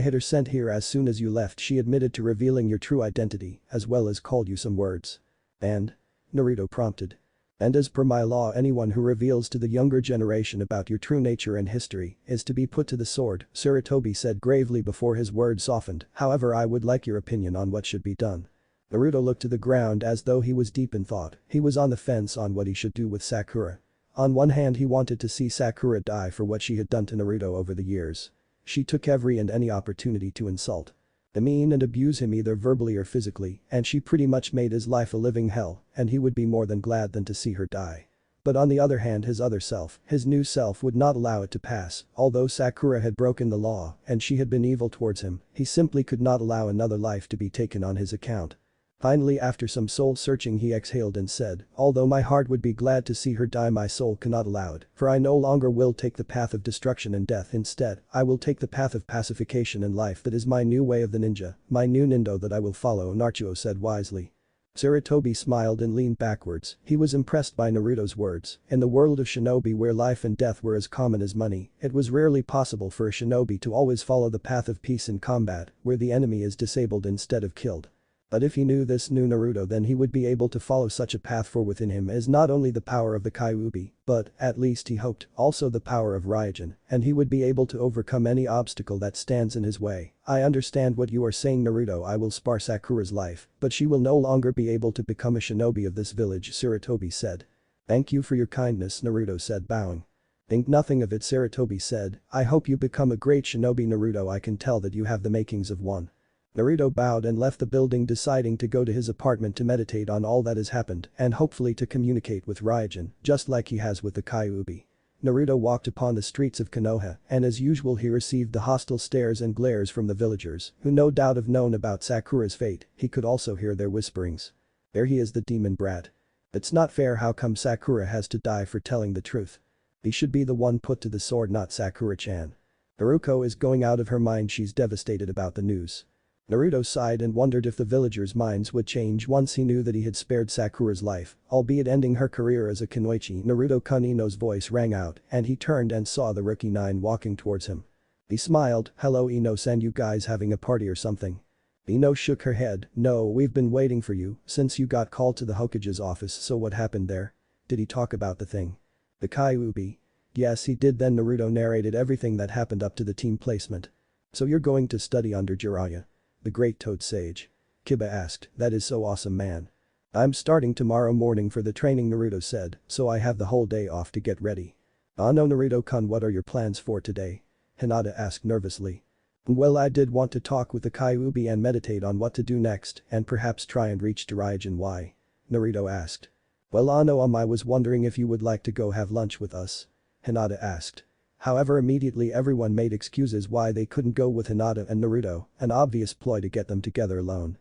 Speaker 1: had her sent here as soon as you left. She admitted to revealing your true identity, as well as called you some words. And? Naruto prompted. And as per my law, anyone who reveals to the younger generation about your true nature and history is to be put to the sword, Sarutobi said gravely before his words softened. However, I would like your opinion on what should be done. Naruto looked to the ground as though he was deep in thought. He was on the fence on what he should do with Sakura. On one hand, he wanted to see Sakura die for what she had done to Naruto over the years. She took every and any opportunity to insult, demean and abuse him either verbally or physically, and she pretty much made his life a living hell, and he would be more than glad than to see her die. But on the other hand, his other self, his new self, would not allow it to pass. Although Sakura had broken the law and she had been evil towards him, he simply could not allow another life to be taken on his account. Finally, after some soul-searching, he exhaled and said, "Although my heart would be glad to see her die, my soul cannot allow it, for I no longer will take the path of destruction and death. Instead, I will take the path of pacification and life. That is my new way of the ninja, my new nindo that I will follow," Naruto said wisely. Sarutobi smiled and leaned backwards. He was impressed by Naruto's words. In the world of shinobi where life and death were as common as money, it was rarely possible for a shinobi to always follow the path of peace in combat, where the enemy is disabled instead of killed. But if he knew this new Naruto, then he would be able to follow such a path, for within him is not only the power of the Kyuubi, but, at least he hoped, also the power of Raijin, and he would be able to overcome any obstacle that stands in his way. "I understand what you are saying, Naruto. I will spare Sakura's life, but she will no longer be able to become a shinobi of this village," Sarutobi said. "Thank you for your kindness," Naruto said, bowing. "Think nothing of it," Sarutobi said. "I hope you become a great shinobi, Naruto. I can tell that you have the makings of one." Naruto bowed and left the building, deciding to go to his apartment to meditate on all that has happened and hopefully to communicate with Raijin, just like he has with the Kyuubi. Naruto walked upon the streets of Konoha, and as usual he received the hostile stares and glares from the villagers, who no doubt have known about Sakura's fate. He could also hear their whisperings. "There he is, the demon brat. It's not fair. How come Sakura has to die for telling the truth? He should be the one put to the sword, not Sakura-chan. Haruko is going out of her mind. She's devastated about the news." Naruto sighed and wondered if the villagers' minds would change once he knew that he had spared Sakura's life, albeit ending her career as a kunoichi. Naruto-kun, Ino's voice rang out, and he turned and saw the rookie 9 walking towards him. He smiled. "Hello, Ino-san, you guys having a party or something?" Ino shook her head. "No, we've been waiting for you since you got called to the Hokage's office." "So what happened there? Did he talk about the thing? The Kyuubi?" "Yes, he did." Then Naruto narrated everything that happened up to the team placement. "So you're going to study under Jiraiya, the great Toad Sage?" Kiba asked. "That is so awesome, man." "I'm starting tomorrow morning for the training," Naruto said, "so I have the whole day off to get ready." "Ah no, Naruto-kun, what are your plans for today?" Hinata asked nervously. "Well, I did want to talk with the Kyuubi and meditate on what to do next and perhaps try and reach Raijin." "Why?" Naruto asked. "Well, Ano, I was wondering if you would like to go have lunch with us," Hinata asked. However, immediately everyone made excuses why they couldn't go with Hinata and Naruto, an obvious ploy to get them together alone.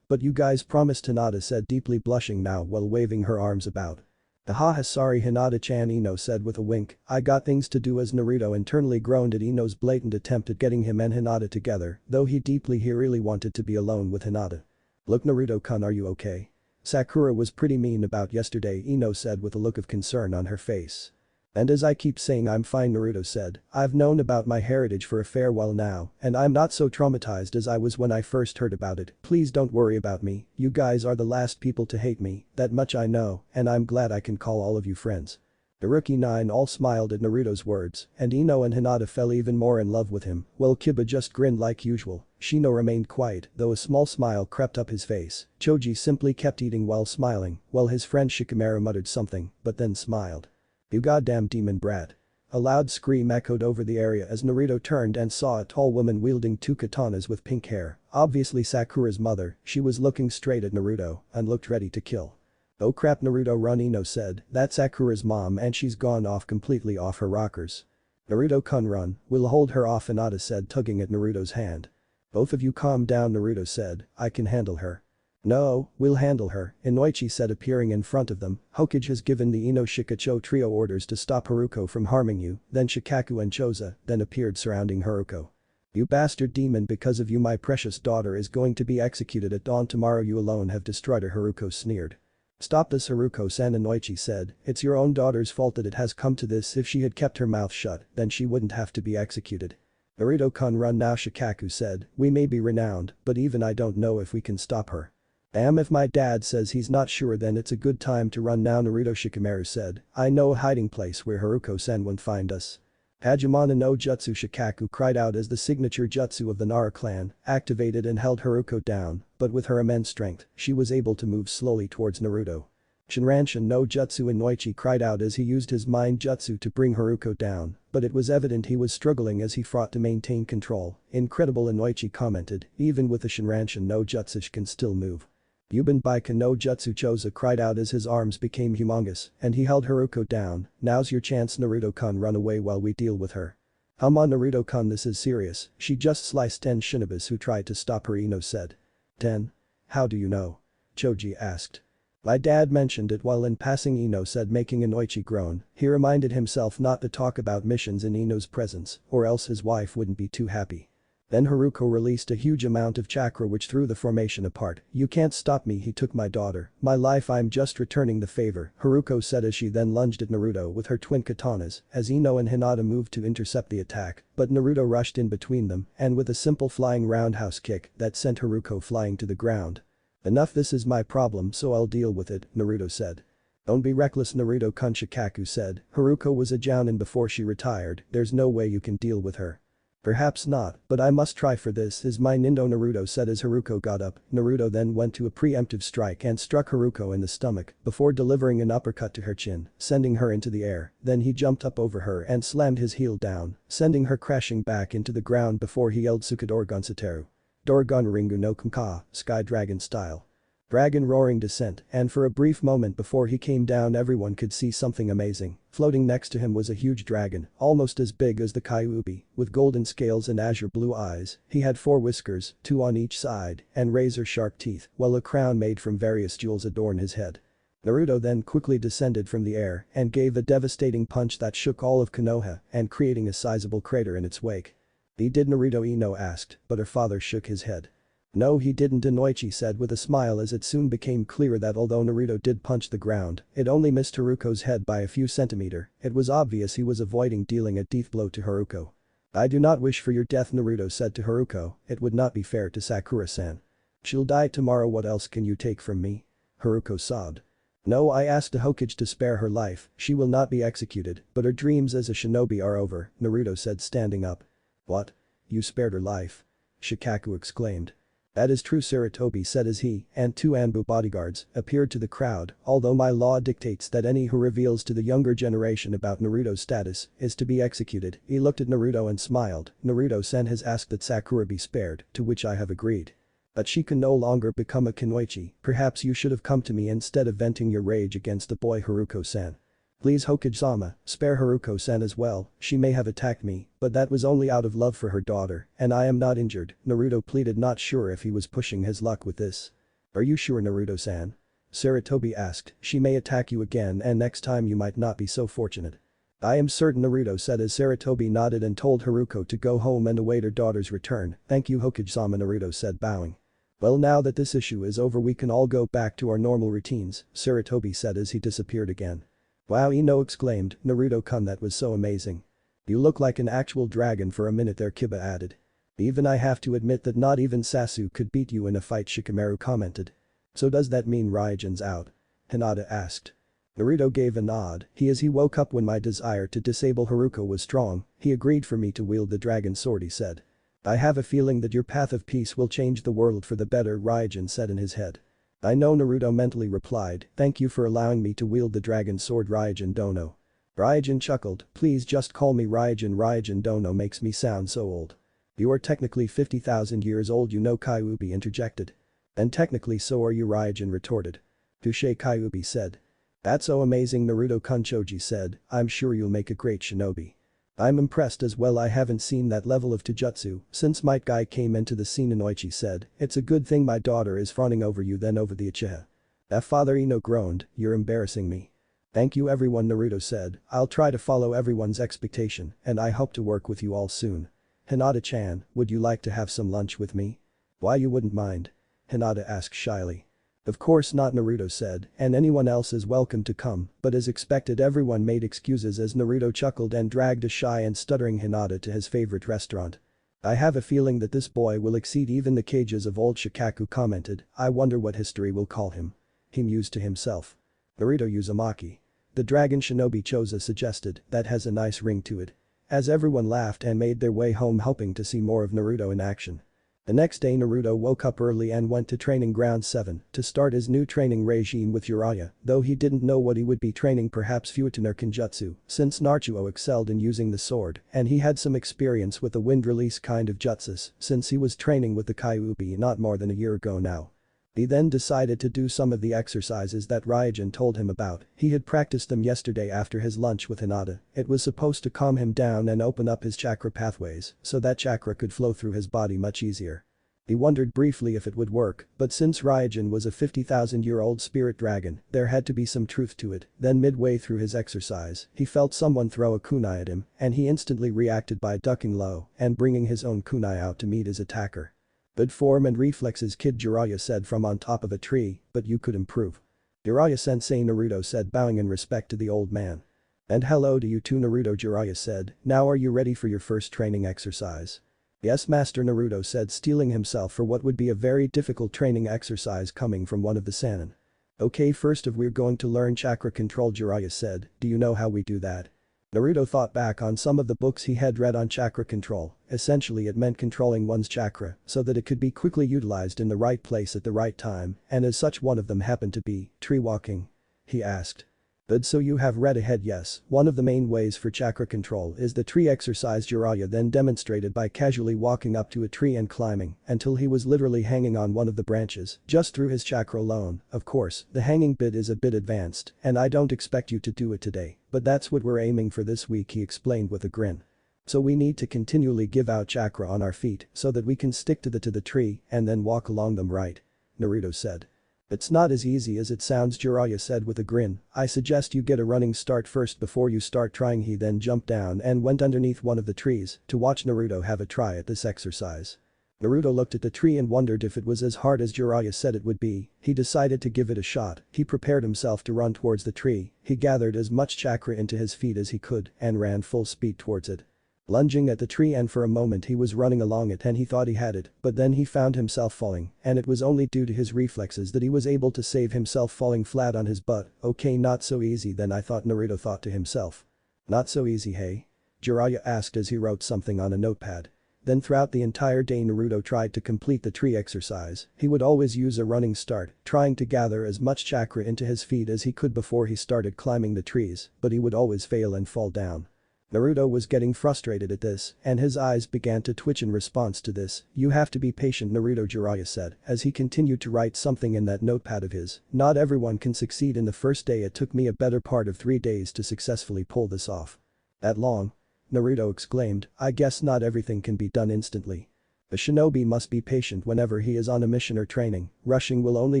Speaker 1: "But you guys promised," Hinata said, deeply blushing now while waving her arms about. "Haha, sorry Hinata-chan," Ino said with a wink. "I got things to do," as Naruto internally groaned at Ino's blatant attempt at getting him and Hinata together, though he really wanted to be alone with Hinata. "Look, Naruto-kun, are you okay? Sakura was pretty mean about yesterday," Ino said with a look of concern on her face. "And as I keep saying, I'm fine," Naruto said. "I've known about my heritage for a fair while now, and I'm not so traumatized as I was when I first heard about it. Please don't worry about me. You guys are the last people to hate me, that much I know, and I'm glad I can call all of you friends." The rookie 9 all smiled at Naruto's words, and Ino and Hinata fell even more in love with him, while Kiba just grinned like usual. Shino remained quiet, though a small smile crept up his face. Choji simply kept eating while smiling, while his friend Shikamaru muttered something, but then smiled. "You goddamn demon brat." A loud scream echoed over the area as Naruto turned and saw a tall woman wielding 2 katanas with pink hair, obviously Sakura's mother. She was looking straight at Naruto and looked ready to kill. "Oh crap, Naruto, run," Ino said. "That's Sakura's mom and she's gone off completely off her rockers." "Naruto-kun, run, we'll hold her off," Hinata said, tugging at Naruto's hand. "Both of you calm down," Naruto said. "I can handle her." "No, we'll handle her," Inoichi said, appearing in front of them. "Hokage has given the Ino Shikacho trio orders to stop Haruko from harming you." Then Shikaku and Choza then appeared surrounding Haruko. "You bastard demon, because of you my precious daughter is going to be executed at dawn tomorrow. You alone have destroyed her," Haruko sneered. "Stop this, Haruko-san," Inoichi said. "It's your own daughter's fault that it has come to this. If she had kept her mouth shut, then she wouldn't have to be executed." "Naruto-kun, run now," Shikaku said. "We may be renowned, but even I don't know if we can stop her." "Damn, if my dad says he's not sure, then it's a good time to run now," Naruto Shikamaru said. "I know a hiding place where Haruko-san won't find us." "Hajimana no Jutsu," Shikaku cried out as the signature jutsu of the Nara clan activated and held Haruko down, but with her immense strength, she was able to move slowly towards Naruto. "Shinranshin no Jutsu," Inoichi cried out as he used his mind jutsu to bring Haruko down, but it was evident he was struggling as he fought to maintain control. "Incredible," Inoichi commented. "Even with the Shinranshin no Jutsu she can still move." "Yuban Baika no Jutsu," Choza cried out as his arms became humongous and he held Haruko down. "Now's your chance, Naruto-kun, run away while we deal with her." "Come on, Naruto-kun, this is serious. She just sliced 10 shinobis who tried to stop her," Ino said. 10. How do you know? Choji asked. My dad mentioned it while in passing, Ino said, making Inoichi groan. He reminded himself not to talk about missions in Ino's presence, or else his wife wouldn't be too happy. Then Haruko released a huge amount of chakra which threw the formation apart. You can't stop me, he took my daughter. My life, I'm just returning the favor, Haruko said as she then lunged at Naruto with her twin katanas as Ino and Hinata moved to intercept the attack, but Naruto rushed in between them and with a simple flying roundhouse kick that sent Haruko flying to the ground. Enough, this is my problem so I'll deal with it, Naruto said. Don't be reckless, Naruto-kun, Shikaku said. Haruko was a jounin before she retired, there's no way you can deal with her. Perhaps not, but I must try for this is my Nindo, Naruto said as Haruko got up. Naruto then went to a preemptive strike and struck Haruko in the stomach before delivering an uppercut to her chin, sending her into the air. Then he jumped up over her and slammed his heel down, sending her crashing back into the ground before he yelled Tsukadorgon Sateru. Dorgon Ringu no Kumka, Sky Dragon style. Dragon roaring descent, and for a brief moment before he came down everyone could see something amazing. Floating next to him was a huge dragon, almost as big as the Kyuubi, with golden scales and azure blue eyes. He had 4 whiskers, 2 on each side, and razor-sharp teeth, while a crown made from various jewels adorned his head. Naruto then quickly descended from the air and gave a devastating punch that shook all of Konoha and creating a sizable crater in its wake. He did, Naruto, Ino asked, but her father shook his head. No, he didn't, Inoichi said with a smile as it soon became clear that although Naruto did punch the ground, it only missed Haruko's head by a few centimeters. It was obvious he was avoiding dealing a death blow to Haruko. I do not wish for your death, Naruto said to Haruko, it would not be fair to Sakura-san. She'll die tomorrow, what else can you take from me? Haruko sobbed. No, I asked the Hokage to spare her life, she will not be executed, but her dreams as a shinobi are over, Naruto said standing up. What? You spared her life? Shikaku exclaimed. That is true, Sarutobi said as he and 2 Anbu bodyguards appeared to the crowd, although my law dictates that any who reveals to the younger generation about Naruto's status is to be executed. He looked at Naruto and smiled. Naruto-san has asked that Sakura be spared, to which I have agreed. But she can no longer become a Kunoichi, perhaps you should have come to me instead of venting your rage against the boy, Haruko-san. Please, Hokage-sama, spare Haruko-san as well, she may have attacked me, but that was only out of love for her daughter, and I am not injured, Naruto pleaded, not sure if he was pushing his luck with this. Are you sure, Naruto-san? Sarutobi asked, she may attack you again and next time you might not be so fortunate. I am certain, Naruto said as Sarutobi nodded and told Haruko to go home and await her daughter's return. Thank you, Hokage-sama, Naruto said, bowing. Well, now that this issue is over we can all go back to our normal routines, Sarutobi said as he disappeared again. Wow, Ino exclaimed, Naruto-kun, that was so amazing. You look like an actual dragon for a minute there, Kiba added. Even I have to admit that not even Sasu could beat you in a fight, Shikamaru commented. So does that mean Raijin's out? Hinata asked. Naruto gave a nod. He woke up when my desire to disable Haruko was strong, he agreed for me to wield the dragon sword, he said. I have a feeling that your path of peace will change the world for the better, Raijin said in his head. I know, Naruto mentally replied, thank you for allowing me to wield the dragon sword, Raijin Dono. Raijin chuckled, please just call me Raijin. Raijin Dono makes me sound so old. You are technically 50,000 years old, you know, Kyuubi interjected. And technically so are you, Raijin retorted. Touche, Kyuubi said. That's so amazing, Naruto-kun, Choji said, I'm sure you'll make a great shinobi. I'm impressed as well, I haven't seen that level of taijutsu since Might Guy came into the scene, Inoichi said. It's a good thing my daughter is fawning over you than over the Uchiha. That father, Ino groaned, you're embarrassing me. Thank you everyone, Naruto said, I'll try to follow everyone's expectation and I hope to work with you all soon. Hinata-chan, would you like to have some lunch with me? Why, you wouldn't mind? Hinata asked shyly. Of course not, Naruto said, and anyone else is welcome to come, but as expected everyone made excuses as Naruto chuckled and dragged a shy and stuttering Hinata to his favorite restaurant. I have a feeling that this boy will exceed even the cages of old, Shikaku commented, I wonder what history will call him. He mused to himself. Naruto Uzumaki. The dragon shinobi Choza suggested, that has a nice ring to it. As everyone laughed and made their way home hoping to see more of Naruto in action. The next day Naruto woke up early and went to training ground 7 to start his new training regime with Jiraiya, though he didn't know what he would be training, perhaps Futon or Kenjutsu, since Naruto excelled in using the sword and he had some experience with the wind release kind of jutsus since he was training with the Kyuubi not more than a year ago now. He then decided to do some of the exercises that Raijin told him about. He had practiced them yesterday after his lunch with Hinata. It was supposed to calm him down and open up his chakra pathways so that chakra could flow through his body much easier. He wondered briefly if it would work, but since Raijin was a 50,000-year-old spirit dragon, there had to be some truth to it. Then midway through his exercise, he felt someone throw a kunai at him, and he instantly reacted by ducking low and bringing his own kunai out to meet his attacker. "Good form and reflexes, kid," Jiraiya said from on top of a tree, "but you could improve." "Jiraiya-sensei," Naruto said, bowing in respect to the old man. "And hello to you too, Naruto," Jiraiya said. "Now are you ready for your first training exercise?" "Yes, Master," Naruto said, steeling himself for what would be a very difficult training exercise coming from one of the Sannin. "Okay, first we're going to learn chakra control," Jiraiya said. "Do you know how we do that?" Naruto thought back on some of the books he had read on chakra control. Essentially it meant controlling one's chakra so that it could be quickly utilized in the right place at the right time, and as such one of them happened to be tree walking. He asked. "Good, so you have read ahead." "Yes, one of the main ways for chakra control is the tree exercise," Jiraiya then demonstrated by casually walking up to a tree and climbing until he was literally hanging on one of the branches just through his chakra alone. "Of course, the hanging bit is a bit advanced and I don't expect you to do it today, but that's what we're aiming for this week," he explained with a grin. "So we need to continually give out chakra on our feet so that we can stick to the tree and then walk along them, right?" Naruto said. "It's not as easy as it sounds," Jiraiya said with a grin. "I suggest you get a running start first before you start trying." He then jumped down and went underneath one of the trees to watch Naruto have a try at this exercise. Naruto looked at the tree and wondered if it was as hard as Jiraiya said it would be. He decided to give it a shot. He prepared himself to run towards the tree. He gathered as much chakra into his feet as he could and ran full speed towards it. Lunging at the tree, and for a moment he was running along it and he thought he had it, but then he found himself falling, and it was only due to his reflexes that he was able to save himself falling flat on his butt. "Okay, not so easy then," Naruto thought to himself. "Not so easy, hey?" Jiraiya asked as he wrote something on a notepad. Then throughout the entire day Naruto tried to complete the tree exercise. He would always use a running start, trying to gather as much chakra into his feet as he could before he started climbing the trees, but he would always fail and fall down. Naruto was getting frustrated at this, and his eyes began to twitch in response to this. "You have to be patient, Naruto," Jiraiya said, as he continued to write something in that notepad of his. "Not everyone can succeed in the first day. It took me a better part of 3 days to successfully pull this off." "That long?" Naruto exclaimed. "I guess not everything can be done instantly. A shinobi must be patient whenever he is on a mission or training. Rushing will only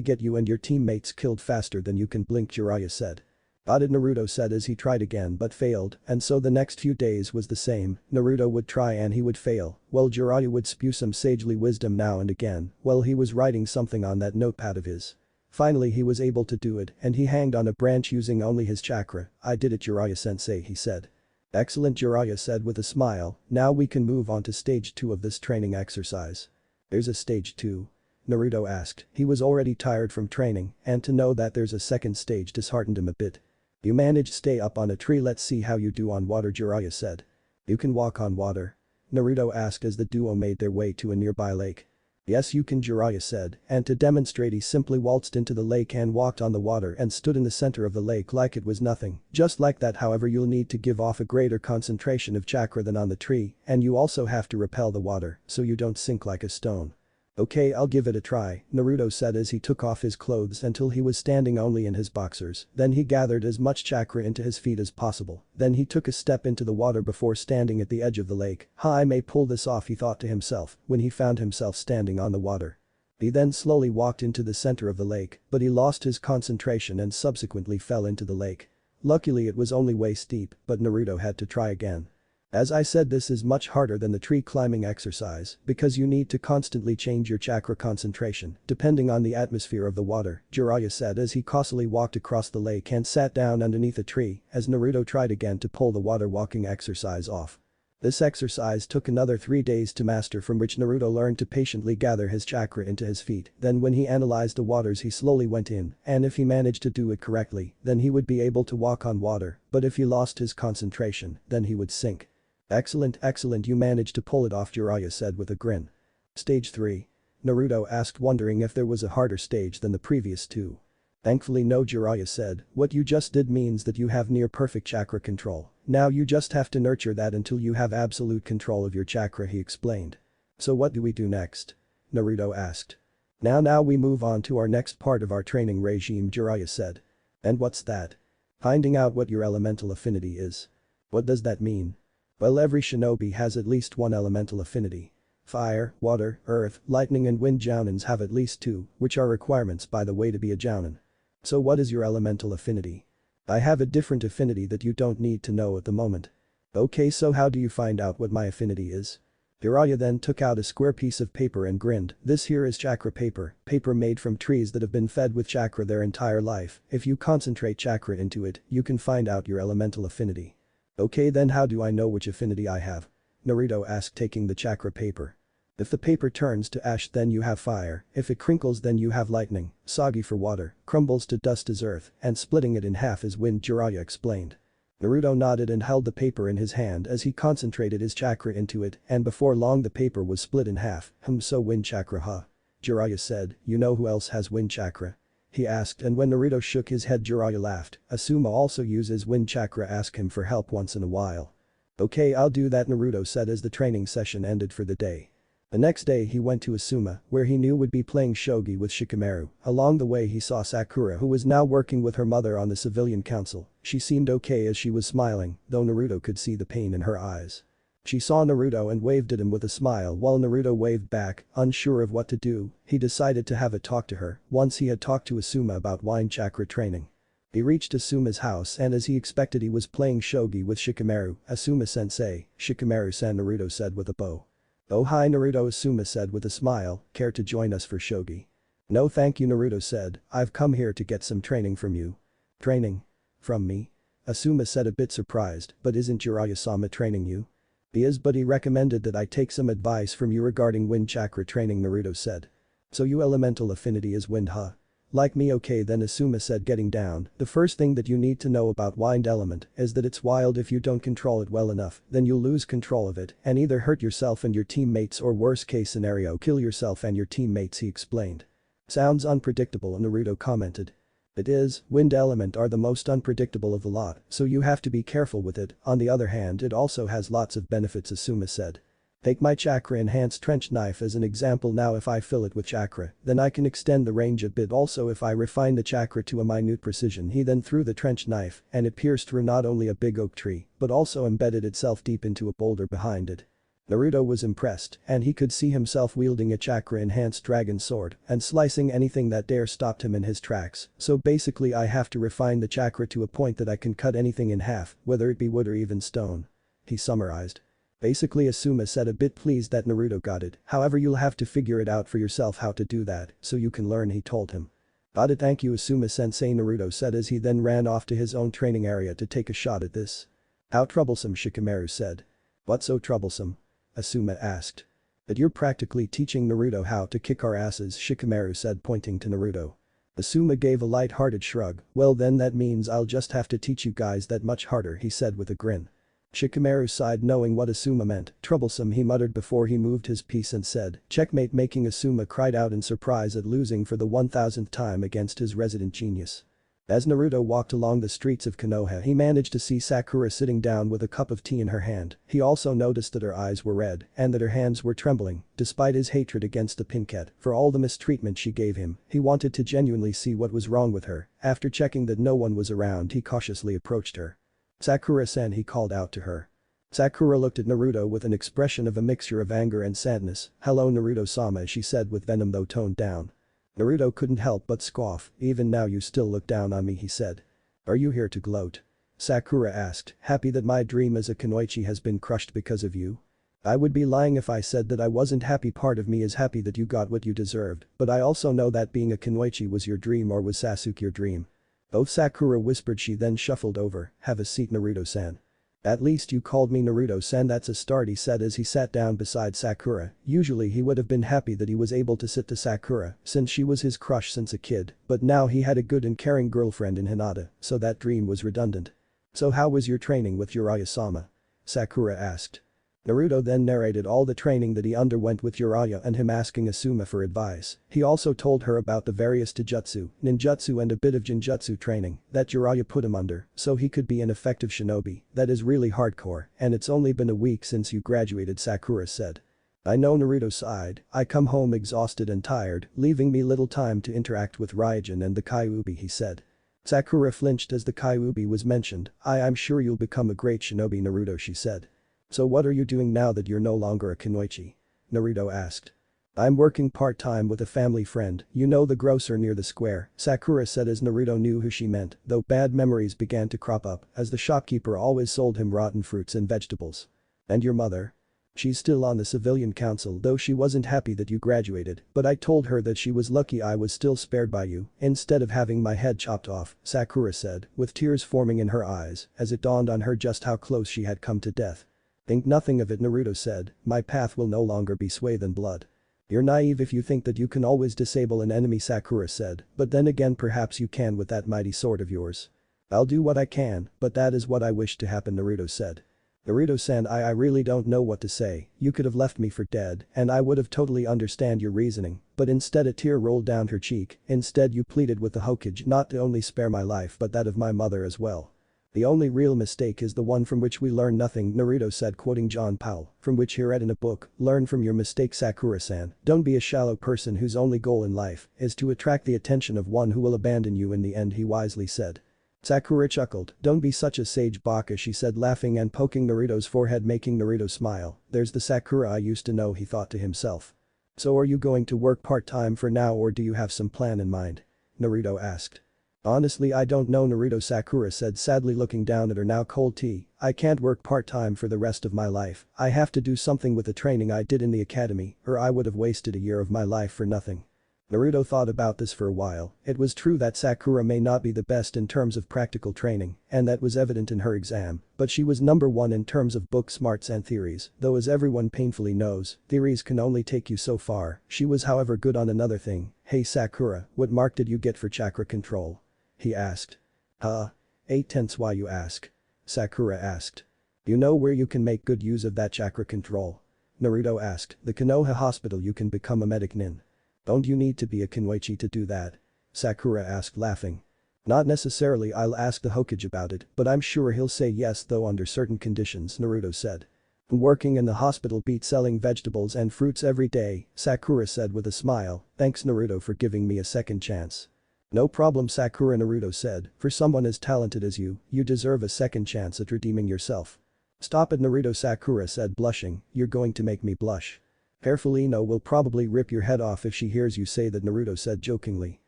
Speaker 1: get you and your teammates killed faster than you can blink," Jiraiya said. "Got it," Naruto said as he tried again but failed, and so the next few days was the same. Naruto would try and he would fail, while Jiraiya would spew some sagely wisdom now and again while he was writing something on that notepad of his. Finally he was able to do it and he hanged on a branch using only his chakra. "I did it, Jiraiya-sensei," he said. "Excellent," Jiraiya said with a smile. "Now we can move on to stage 2 of this training exercise." "There's a stage 2?" Naruto asked. He was already tired from training, and to know that there's a second stage disheartened him a bit. "You managed to stay up on a tree, let's see how you do on water," Jiraiya said. "You can walk on water?" Naruto asked as the duo made their way to a nearby lake. "Yes you can," Jiraiya said, and to demonstrate he simply waltzed into the lake and walked on the water and stood in the center of the lake like it was nothing. "Just like that, however you'll need to give off a greater concentration of chakra than on the tree, and you also have to repel the water so you don't sink like a stone." "Okay, I'll give it a try," Naruto said as he took off his clothes until he was standing only in his boxers. Then he gathered as much chakra into his feet as possible. Then he took a step into the water before standing at the edge of the lake. "I may pull this off," he thought to himself when he found himself standing on the water. He then slowly walked into the center of the lake, but he lost his concentration and subsequently fell into the lake. Luckily it was only waist deep, but Naruto had to try again. "As I said, this is much harder than the tree climbing exercise because you need to constantly change your chakra concentration depending on the atmosphere of the water," Jiraiya said as he cautiously walked across the lake and sat down underneath a tree as Naruto tried again to pull the water walking exercise off. This exercise took another 3 days to master, from which Naruto learned to patiently gather his chakra into his feet. Then when he analyzed the waters he slowly went in, and if he managed to do it correctly, then he would be able to walk on water, but if he lost his concentration, then he would sink. "Excellent, excellent, you managed to pull it off," Jiraiya said with a grin. "Stage 3?" Naruto asked, wondering if there was a harder stage than the previous 2. "Thankfully no," Jiraiya said. "What you just did means that you have near perfect chakra control. Now you just have to nurture that until you have absolute control of your chakra," he explained. "So what do we do next?" Naruto asked. Now we move on to our next part of our training regime," Jiraiya said. "And what's that?" "Finding out what your elemental affinity is." "What does that mean?" "Well, every shinobi has at least one elemental affinity." Fire, water, earth, lightning and wind jounins have at least two, which are requirements by the way to be a jounin. So what is your elemental affinity? I have a different affinity that you don't need to know at the moment. Okay, so how do you find out what my affinity is? Jiraiya then took out a square piece of paper and grinned. This here is chakra paper, paper made from trees that have been fed with chakra their entire life. If you concentrate chakra into it, you can find out your elemental affinity. Okay, then how do I know which affinity I have? Naruto asked, taking the chakra paper. If the paper turns to ash, then you have fire, if it crinkles then you have lightning, soggy for water, crumbles to dust is earth, and splitting it in half is wind, Jiraiya explained. Naruto nodded and held the paper in his hand as he concentrated his chakra into it, and before long the paper was split in half. So wind chakra, huh? Jiraiya said. You know who else has wind chakra? He asked, and when Naruto shook his head, Jiraiya laughed. Asuma also uses wind chakra, ask him for help once in a while. Okay, I'll do that, Naruto said as the training session ended for the day. The next day he went to Asuma, where he knew would be playing shogi with Shikamaru. Along the way he saw Sakura, who was now working with her mother on the civilian council. She seemed okay as she was smiling, though Naruto could see the pain in her eyes. She saw Naruto and waved at him with a smile while Naruto waved back, unsure of what to do. He decided to have a talk to her once he had talked to Asuma about wind chakra training. He reached Asuma's house and as he expected he was playing shogi with Shikamaru. Asuma-sensei, Shikamaru-san, Naruto said with a bow. Oh hi Naruto, Asuma said with a smile, care to join us for shogi? No thank you, Naruto said, I've come here to get some training from you. Training? From me? Asuma said, a bit surprised, but isn't Jiraiya-sama training you? He is, but he recommended that I take some advice from you regarding wind chakra training, Naruto said. So you elemental affinity is wind, huh? Like me, okay then, Asuma said, getting down. The first thing that you need to know about wind element is that it's wild. If you don't control it well enough, then you'll lose control of it and either hurt yourself and your teammates or worst case scenario kill yourself and your teammates, he explained. Sounds unpredictable, Naruto commented. It is, wind element are the most unpredictable of the lot, so you have to be careful with it. On the other hand, it also has lots of benefits, Asuma said. Take my chakra enhanced trench knife as an example now. If I fill it with chakra, then I can extend the range a bit. Also if I refine the chakra to a minute precision. He then threw the trench knife and it pierced through not only a big oak tree, but also embedded itself deep into a boulder behind it. Naruto was impressed and he could see himself wielding a chakra enhanced dragon sword and slicing anything that dare stopped him in his tracks. So basically I have to refine the chakra to a point that I can cut anything in half, whether it be wood or even stone. He summarized. Basically, Asuma said, a bit pleased that Naruto got it. However, you'll have to figure it out for yourself how to do that, so you can learn, he told him. Got it, thank you, Asuma-sensei, Naruto said as he then ran off to his own training area to take a shot at this. How troublesome, Shikamaru said. What's so troublesome? Asuma asked. That you're practically teaching Naruto how to kick our asses, Shikamaru said, pointing to Naruto. Asuma gave a light-hearted shrug. Well then that means I'll just have to teach you guys that much harder, he said with a grin. Shikamaru sighed, knowing what Asuma meant. Troublesome, he muttered before he moved his piece and said, checkmate, making Asuma cried out in surprise at losing for the 1000th time against his resident genius. As Naruto walked along the streets of Konoha, he managed to see Sakura sitting down with a cup of tea in her hand. He also noticed that her eyes were red and that her hands were trembling. Despite his hatred against the Pinkette for all the mistreatment she gave him, he wanted to genuinely see what was wrong with her. After checking that no one was around, he cautiously approached her. Sakura-san, he called out to her. Sakura looked at Naruto with an expression of a mixture of anger and sadness. Hello Naruto-sama, she said with venom though toned down. Naruto couldn't help but scoff. Even now you still look down on me, he said. Are you here to gloat? Sakura asked, happy that my dream as a kunoichi has been crushed because of you? I would be lying if I said that I wasn't happy. Part of me is happy that you got what you deserved, but I also know that being a kunoichi was your dream, or was Sasuke your dream? Oh, Sakura whispered. She then shuffled over. Have a seat, Naruto-san. At least you called me Naruto-san, that's a start, he said as he sat down beside Sakura. Usually he would have been happy that he was able to sit to Sakura since she was his crush since a kid, but now he had a good and caring girlfriend in Hinata, so that dream was redundant. So how was your training with Jiraiya-sama? Sakura asked. Naruto then narrated all the training that he underwent with Jiraiya and him asking Asuma for advice. He also told her about the various taijutsu, ninjutsu and a bit of jinjutsu training that Jiraiya put him under so he could be an effective shinobi. That is really hardcore, and it's only been a week since you graduated, Sakura said. I know, Naruto sighed. I come home exhausted and tired, leaving me little time to interact with Raijin and the Kyuubi, he said. Sakura flinched as the Kyuubi was mentioned. I'm sure you'll become a great shinobi, Naruto, she said. So what are you doing now that you're no longer a kunoichi? Naruto asked. I'm working part-time with a family friend, you know, the grocer near the square, Sakura said as Naruto knew who she meant, though bad memories began to crop up as the shopkeeper always sold him rotten fruits and vegetables. And your mother? She's still on the civilian council, though she wasn't happy that you graduated, but I told her that she was lucky I was still spared by you instead of having my head chopped off, Sakura said, with tears forming in her eyes as it dawned on her just how close she had come to death. Think nothing of it, Naruto said, my path will no longer be swathed in blood. You're naive if you think that you can always disable an enemy, Sakura said, but then again perhaps you can with that mighty sword of yours. I'll do what I can, but that is what I wish to happen, Naruto said. Naruto-san, I really don't know what to say, you could have left me for dead and I would have totally understand your reasoning, but instead a tear rolled down her cheek, instead you pleaded with the Hokage not to only spare my life but that of my mother as well. The only real mistake is the one from which we learn nothing, Naruto said, quoting John Powell, from which he read in a book, learn from your mistake, Sakura-san, don't be a shallow person whose only goal in life is to attract the attention of one who will abandon you in the end, he wisely said. Sakura chuckled, don't be such a sage baka, she said, laughing and poking Naruto's forehead, making Naruto smile. There's the Sakura I used to know, he thought to himself. So are you going to work part-time for now or do you have some plan in mind? Naruto asked. Honestly, I don't know, Naruto, Sakura said, sadly looking down at her now cold tea. I can't work part-time for the rest of my life, I have to do something with the training I did in the academy or I would have wasted a year of my life for nothing. Naruto thought about this for a while. It was true that Sakura may not be the best in terms of practical training, and that was evident in her exam, but she was number one in terms of book smarts and theories, though as everyone painfully knows, theories can only take you so far. She was however good on another thing. Hey Sakura, what mark did you get for chakra control? He asked. 8/10 why you ask? Sakura asked. You know where you can make good use of that chakra control? Naruto asked. The Konoha hospital, you can become a medic nin. Don't you need to be a Kunoichi to do that? Sakura asked, laughing. Not necessarily, I'll ask the Hokage about it, but I'm sure he'll say yes though under certain conditions, Naruto said. Working in the hospital beats selling vegetables and fruits every day, Sakura said with a smile, thanks Naruto for giving me a second chance. No problem, Sakura, Naruto said, for someone as talented as you deserve a second chance at redeeming yourself. Stop it, Naruto, Sakura said, blushing, you're going to make me blush. Carefully, Ino will probably rip your head off if she hears you say that, Naruto said jokingly.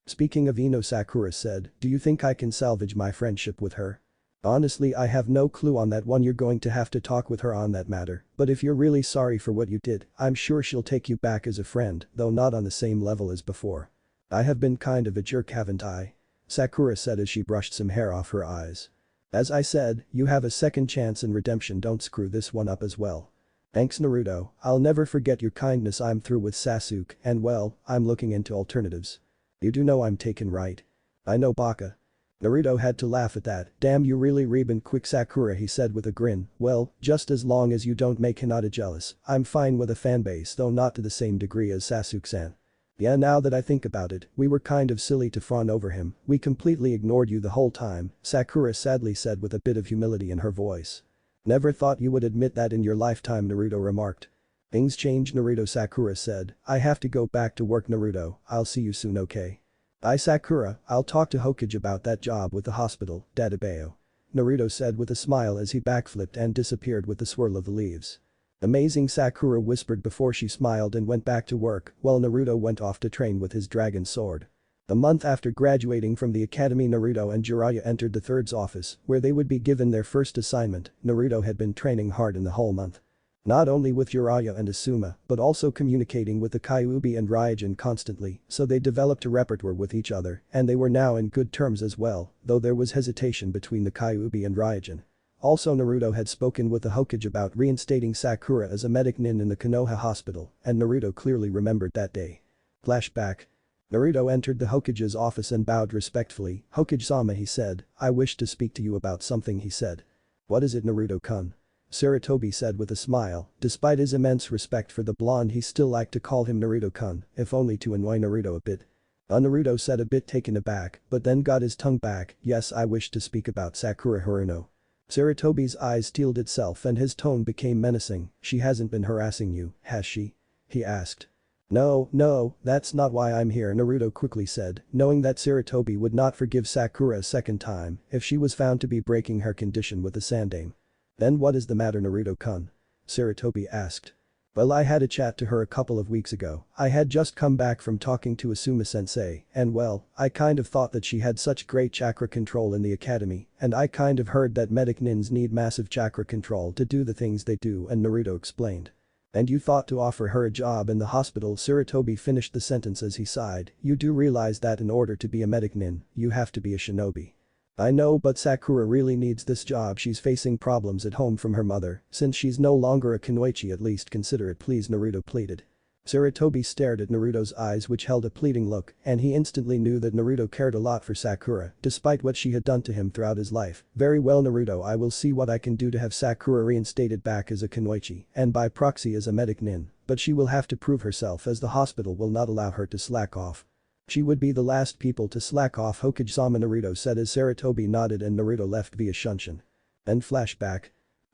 Speaker 1: Speaking of Ino, Sakura said, do you think I can salvage my friendship with her? Honestly, I have no clue on that one, you're going to have to talk with her on that matter, but if you're really sorry for what you did, I'm sure she'll take you back as a friend, though not on the same level as before. I have been kind of a jerk, haven't I? Sakura said as she brushed some hair off her eyes. As I said, you have a second chance in redemption, don't screw this one up as well. Thanks Naruto, I'll never forget your kindness. I'm through with Sasuke and well, I'm looking into alternatives. You do know I'm taken, right? I know, Baka. Naruto had to laugh at that. Damn, you really rebound quick, Sakura, he said with a grin. Well, just as long as you don't make Hinata jealous, I'm fine with a fanbase, though not to the same degree as Sasuke-san. Yeah, now that I think about it, we were kind of silly to fawn over him, we completely ignored you the whole time, Sakura sadly said with a bit of humility in her voice. Never thought you would admit that in your lifetime, Naruto remarked. Things change, Naruto, Sakura said. I have to go back to work, Naruto, I'll see you soon, okay? Bye, Sakura, I'll talk to Hokage about that job with the hospital, Dadabayo. Naruto said with a smile as he backflipped and disappeared with the swirl of the leaves. Amazing, Sakura whispered before she smiled and went back to work while Naruto went off to train with his dragon sword. A month after graduating from the academy, Naruto and Jiraiya entered the third's office where they would be given their first assignment. Naruto had been training hard in the whole month. Not only with Jiraiya and Asuma, but also communicating with the Kyuubi and Raijin constantly, so they developed a repertoire with each other and they were now in good terms as well, though there was hesitation between the Kyuubi and Raijin. Also, Naruto had spoken with the Hokage about reinstating Sakura as a medic nin in the Konoha hospital, and Naruto clearly remembered that day. Flashback. Naruto entered the Hokage's office and bowed respectfully. Hokage-sama, he said, I wish to speak to you about something, he said. What is it, Naruto-kun? Sarutobi said with a smile. Despite his immense respect for the blonde, he still liked to call him Naruto-kun, if only to annoy Naruto a bit. Naruto said, a bit taken aback, but then got his tongue back. Yes, I wish to speak about Sakura Haruno. Sarutobi's eyes steeled itself and his tone became menacing. She hasn't been harassing you, has she? He asked. No, that's not why I'm here, Naruto quickly said, knowing that Sarutobi would not forgive Sakura a second time if she was found to be breaking her condition with the Sandaime. Then what is the matter, Naruto-kun? Sarutobi asked. Well, I had a chat to her a couple of weeks ago. I had just come back from talking to Asuma-sensei, and well, I kind of thought that she had such great chakra control in the academy, and I kind of heard that medic nins need massive chakra control to do the things they do, and Naruto explained. And you thought to offer her a job in the hospital? Sarutobi finished the sentence as he sighed. You do realize that in order to be a medic nin, you have to be a shinobi. I know, but Sakura really needs this job. She's facing problems at home from her mother. Since she's no longer a kunoichi, at least consider it please, Naruto pleaded. Sarutobi stared at Naruto's eyes, which held a pleading look, and he instantly knew that Naruto cared a lot for Sakura, despite what she had done to him throughout his life. Very well, Naruto, I will see what I can do to have Sakura reinstated back as a kunoichi, and by proxy as a medic nin, but she will have to prove herself as the hospital will not allow her to slack off. She would be the last people to slack off, Hokage-sama, Naruto said as Sarutobi nodded and Naruto left via Shunshin. End flashback.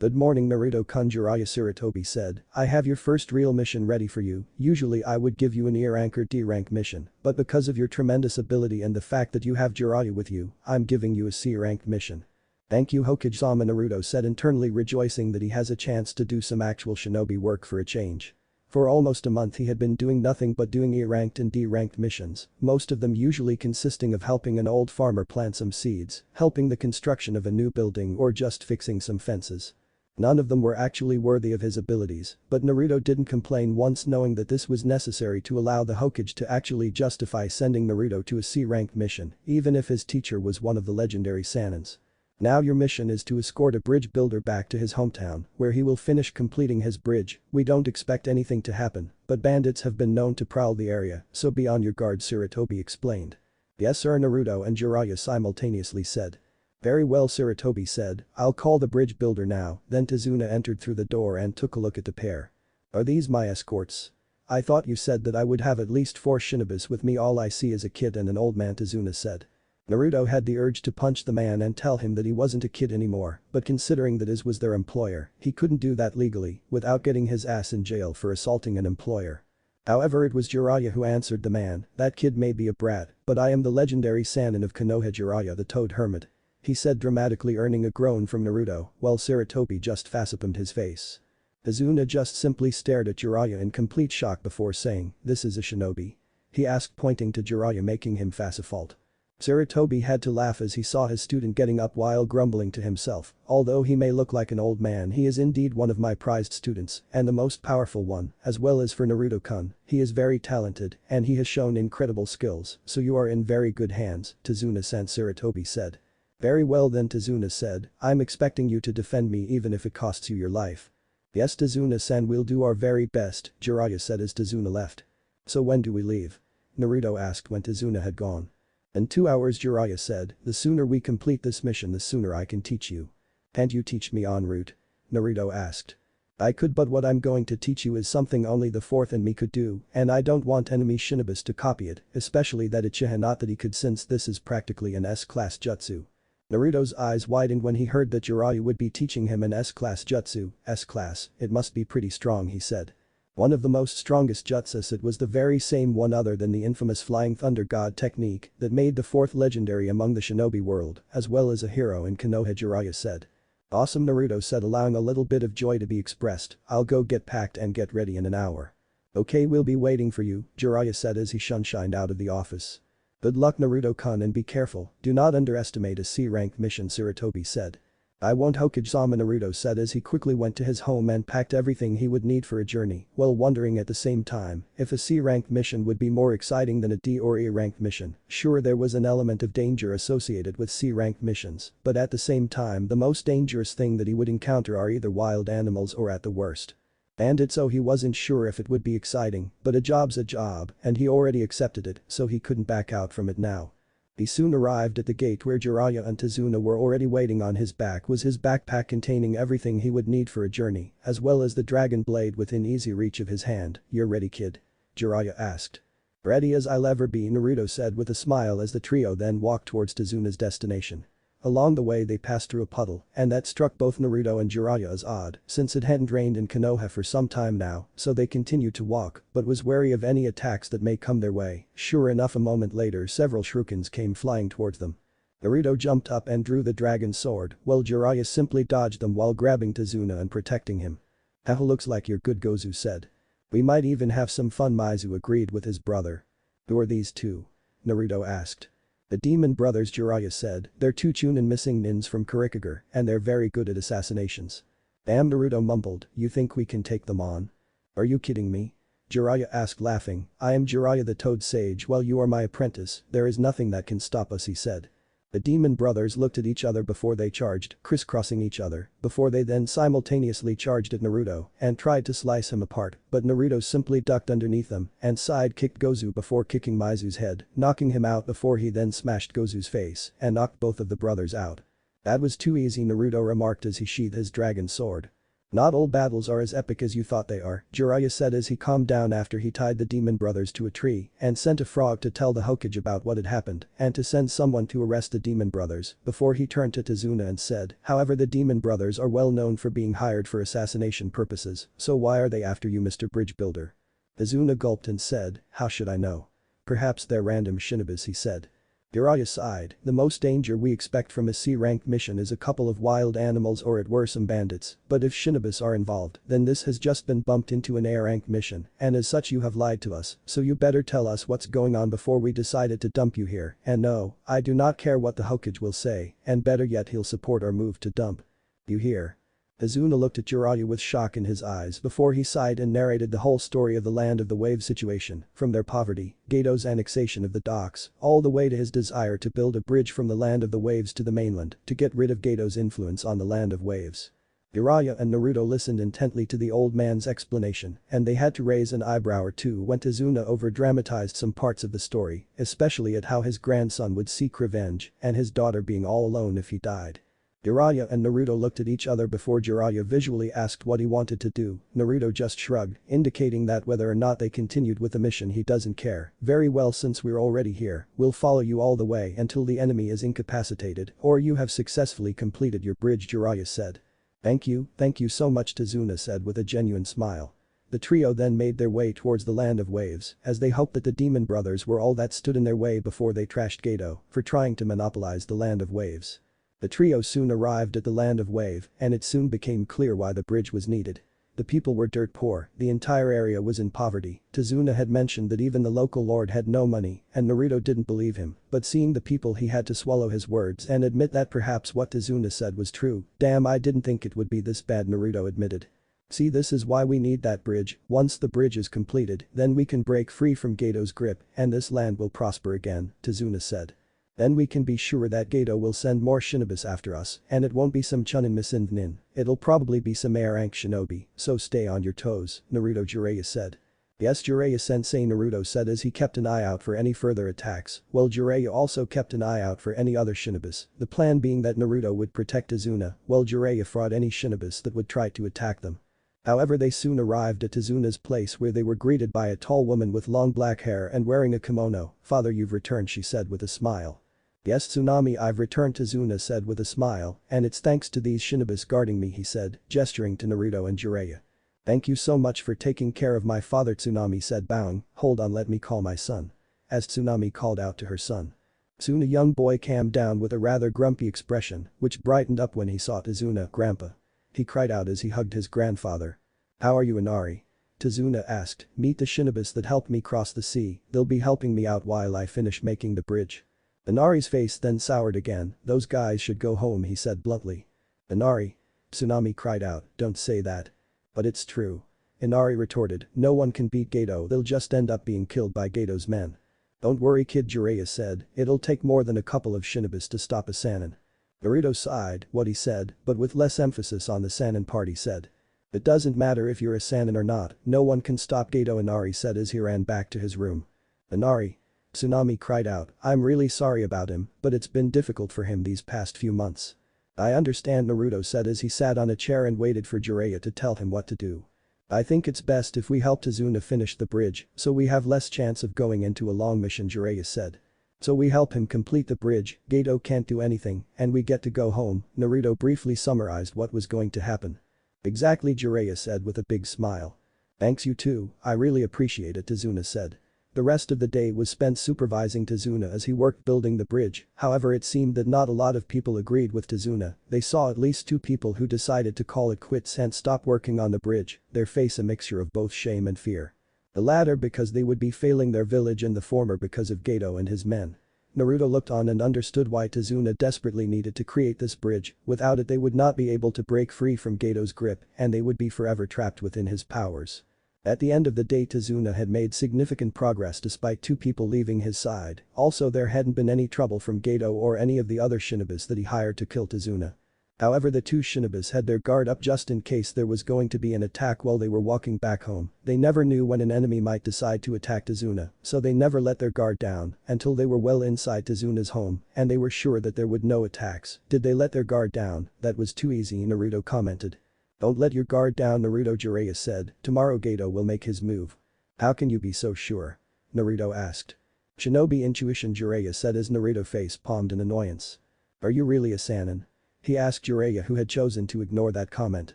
Speaker 1: Good morning, Naruto-kun, Jiraiya, Sarutobi said. I have your first real mission ready for you. Usually I would give you an E-rank or D-rank mission, but because of your tremendous ability and the fact that you have Jiraiya with you, I'm giving you a C-rank mission. Thank you, Hokage-sama, Naruto said, internally rejoicing that he has a chance to do some actual shinobi work for a change. For almost a month he had been doing nothing but doing E-ranked and D-ranked missions, most of them usually consisting of helping an old farmer plant some seeds, helping the construction of a new building, or just fixing some fences. None of them were actually worthy of his abilities, but Naruto didn't complain once, knowing that this was necessary to allow the Hokage to actually justify sending Naruto to a C-ranked mission, even if his teacher was one of the legendary Sanins. Now your mission is to escort a bridge builder back to his hometown, where he will finish completing his bridge. We don't expect anything to happen, but bandits have been known to prowl the area, so be on your guard, Sarutobi explained. Yes sir, Naruto and Jiraiya simultaneously said. Very well, Sarutobi said, I'll call the bridge builder now. Then Tazuna entered through the door and took a look at the pair. Are these my escorts? I thought you said that I would have at least 4 shinobis with me. All I see is a kid and an old man, Tazuna said. Naruto had the urge to punch the man and tell him that he wasn't a kid anymore, but considering that his was their employer, he couldn't do that legally without getting his ass in jail for assaulting an employer. However, it was Jiraiya who answered the man. That kid may be a brat, but I am the legendary Sannin of Konoha, Jiraiya the Toad Hermit. He said dramatically, earning a groan from Naruto, while Sarutobi just facepalmed his face. Tazuna just simply stared at Jiraiya in complete shock before saying, this is a shinobi? He asked, pointing to Jiraiya, making him facefault. Sarutobi had to laugh as he saw his student getting up while grumbling to himself. Although he may look like an old man, he is indeed one of my prized students and the most powerful one, as well as for Naruto-kun, he is very talented and he has shown incredible skills, so you are in very good hands, Tazuna-san, Sarutobi said. Very well then, Tazuna said, I'm expecting you to defend me even if it costs you your life. Yes, Tazuna-san, we'll do our very best, Jiraiya said as Tazuna left. So when do we leave? Naruto asked when Tazuna had gone. In 2 hours, Jiraiya said, the sooner we complete this mission the sooner I can teach you. Can't you teach me en route? Naruto asked. I could, but what I'm going to teach you is something only the 4th and me could do, and I don't want enemy shinobis to copy it, especially that Uchiha, not that he could, since this is practically an S-class jutsu. Naruto's eyes widened when he heard that Jiraiya would be teaching him an S-class jutsu. S-class, it must be pretty strong, he said. One of the most strongest jutsus. It was the very same one other than the infamous Flying Thunder God technique that made the 4th legendary among the shinobi world, as well as a hero in Konoha, Jiraiya said. Awesome, Naruto said, allowing a little bit of joy to be expressed. I'll go get packed and get ready in an hour. Okay, we'll be waiting for you, Jiraiya said as he shunshined out of the office. Good luck, Naruto-kun, and be careful, do not underestimate a C-rank mission, Sarutobi said. I won't, Hokage-sama, Naruto said as he quickly went to his home and packed everything he would need for a journey, while wondering at the same time if a C-rank mission would be more exciting than a D or E-rank mission. Sure, there was an element of danger associated with C-rank missions, but at the same time the most dangerous thing that he would encounter are either wild animals or at the worst. And so he wasn't sure if it would be exciting, but a job's a job, and he already accepted it, so he couldn't back out from it now. He soon arrived at the gate where Jiraiya and Tazuna were already waiting. On his back was his backpack containing everything he would need for a journey, as well as the dragon blade within easy reach of his hand. You're ready, kid? Jiraiya asked. Ready as I'll ever be, Naruto said with a smile as the trio then walked towards Tazuna's destination. Along the way they passed through a puddle, and that struck both Naruto and Jiraiya as odd, since it hadn't rained in Konoha for some time now, so they continued to walk, but was wary of any attacks that may come their way. Sure enough, a moment later several shurikens came flying towards them. Naruto jumped up and drew the dragon sword, while Jiraiya simply dodged them while grabbing Tazuna and protecting him. Haha, looks like you're good, Gozu said. We might even have some fun, Mizu agreed with his brother. Who are these two? Naruto asked. The demon brothers, Jiraiya said, they're two Chunin missing nins from Kurikage, and they're very good at assassinations. Damn, Naruto mumbled, you think we can take them on? Are you kidding me? Jiraiya asked laughing, I am Jiraiya the Toad Sage while you are my apprentice, there is nothing that can stop us, he said. The demon brothers looked at each other before they charged, crisscrossing each other, before they then simultaneously charged at Naruto and tried to slice him apart, but Naruto simply ducked underneath them and side-kicked Gozu before kicking Mizu's head, knocking him out before he then smashed Gozu's face and knocked both of the brothers out. That was too easy, Naruto remarked as he sheathed his dragon sword. Not all battles are as epic as you thought they are, Jiraiya said as he calmed down after he tied the demon brothers to a tree and sent a frog to tell the Hokage about what had happened and to send someone to arrest the demon brothers before he turned to Tazuna and said, however, the demon brothers are well known for being hired for assassination purposes, so why are they after you, Mr. Bridge Builder? Tazuna gulped and said, how should I know? Perhaps they're random shinobis, he said. Jiraiya sighed, the most danger we expect from a C-rank mission is a couple of wild animals or at worst some bandits, but if shinobis are involved, then this has just been bumped into an A-rank mission, and as such you have lied to us, so you better tell us what's going on before we decided to dump you here, and no, I do not care what the Hokage will say, and better yet he'll support our move to dump. You hear? Tazuna looked at Jiraiya with shock in his eyes before he sighed and narrated the whole story of the Land of the Waves situation, from their poverty, Gato's annexation of the docks, all the way to his desire to build a bridge from the Land of the Waves to the mainland to get rid of Gato's influence on the Land of Waves. Jiraiya and Naruto listened intently to the old man's explanation, and they had to raise an eyebrow or two when Tazuna over-dramatized some parts of the story, especially at how his grandson would seek revenge and his daughter being all alone if he died. Jiraiya and Naruto looked at each other before Jiraiya visually asked what he wanted to do. Naruto just shrugged, indicating that whether or not they continued with the mission he doesn't care. Very well, since we're already here, we'll follow you all the way until the enemy is incapacitated or you have successfully completed your bridge, Jiraiya said. Thank you so much, Tazuna said with a genuine smile. The trio then made their way towards the Land of Waves as they hoped that the demon brothers were all that stood in their way before they trashed Gato for trying to monopolize the Land of Waves. The trio soon arrived at the Land of Wave, and it soon became clear why the bridge was needed. The people were dirt poor, the entire area was in poverty. Tazuna had mentioned that even the local lord had no money, and Naruto didn't believe him, but seeing the people he had to swallow his words and admit that perhaps what Tazuna said was true. Damn, I didn't think it would be this bad, Naruto admitted. See, this is why we need that bridge. Once the bridge is completed, then we can break free from Gato's grip and this land will prosper again, Tazuna said. Then we can be sure that Gato will send more shinobis after us, and it won't be some Chunin Misind Nin, it'll probably be some A-rank shinobi, so stay on your toes, Naruto Jiraiya said. Yes, Jiraiya-sensei, Naruto said as he kept an eye out for any further attacks, while Jiraiya also kept an eye out for any other shinobis, the plan being that Naruto would protect Tazuna while Jiraiya fought any shinobis that would try to attack them. However, they soon arrived at Tazuna's place where they were greeted by a tall woman with long black hair and wearing a kimono. Father, you've returned, she said with a smile. Yes, Tsunami, I've returned, Tazuna said with a smile, and it's thanks to these shinobis guarding me, he said, gesturing to Naruto and Jiraiya. Thank you so much for taking care of my father, Tsunami said, bowing. Hold on, let me call my son. As Tsunami called out to her son. Soon a young boy calmed down with a rather grumpy expression, which brightened up when he saw Tazuna. Grandpa. He cried out as he hugged his grandfather. How are you, Inari? Tazuna asked. Meet the shinobis that helped me cross the sea, they'll be helping me out while I finish making the bridge. Inari's face then soured again. Those guys should go home, he said bluntly. Inari. Tsunami cried out, don't say that. But it's true. Inari retorted, no one can beat Gato, they'll just end up being killed by Gato's men. Don't worry, kid, Jiraiya said, it'll take more than a couple of shinobis to stop a Sannin. Naruto sighed, what he said, but with less emphasis on the Sannin part, he said. It doesn't matter if you're a Sannin or not, no one can stop Gato, Inari said as he ran back to his room. Inari. Tsunami cried out, I'm really sorry about him, but it's been difficult for him these past few months. I understand, Naruto said as he sat on a chair and waited for Jiraiya to tell him what to do. I think it's best if we help Tazuna finish the bridge, so we have less chance of going into a long mission, Jiraiya said. So we help him complete the bridge, Gato can't do anything, and we get to go home. Naruto briefly summarized what was going to happen. Exactly, Jiraiya said with a big smile. Thanks, you too, I really appreciate it, Tazuna said. The rest of the day was spent supervising Tazuna as he worked building the bridge, however it seemed that not a lot of people agreed with Tazuna. They saw at least 2 people who decided to call it quits and stop working on the bridge, their face a mixture of both shame and fear. The latter because they would be failing their village and the former because of Gato and his men. Naruto looked on and understood why Tazuna desperately needed to create this bridge, without it they would not be able to break free from Gato's grip and they would be forever trapped within his powers. At the end of the day Tazuna had made significant progress despite 2 people leaving his side, also there hadn't been any trouble from Gato or any of the other shinobis that he hired to kill Tazuna. However the 2 shinobis had their guard up just in case there was going to be an attack while they were walking back home, they never knew when an enemy might decide to attack Tazuna, so they never let their guard down until they were well inside Tazuna's home and they were sure that there would no attacks. Did they let their guard down? That was too easy, Naruto commented. Don't let your guard down, Naruto. Jiraiya said, tomorrow Gato will make his move. How can you be so sure? Naruto asked. Shinobi intuition, Jiraiya said as Naruto face palmed in annoyance. Are you really a Sannin? He asked Jiraiya, who had chosen to ignore that comment.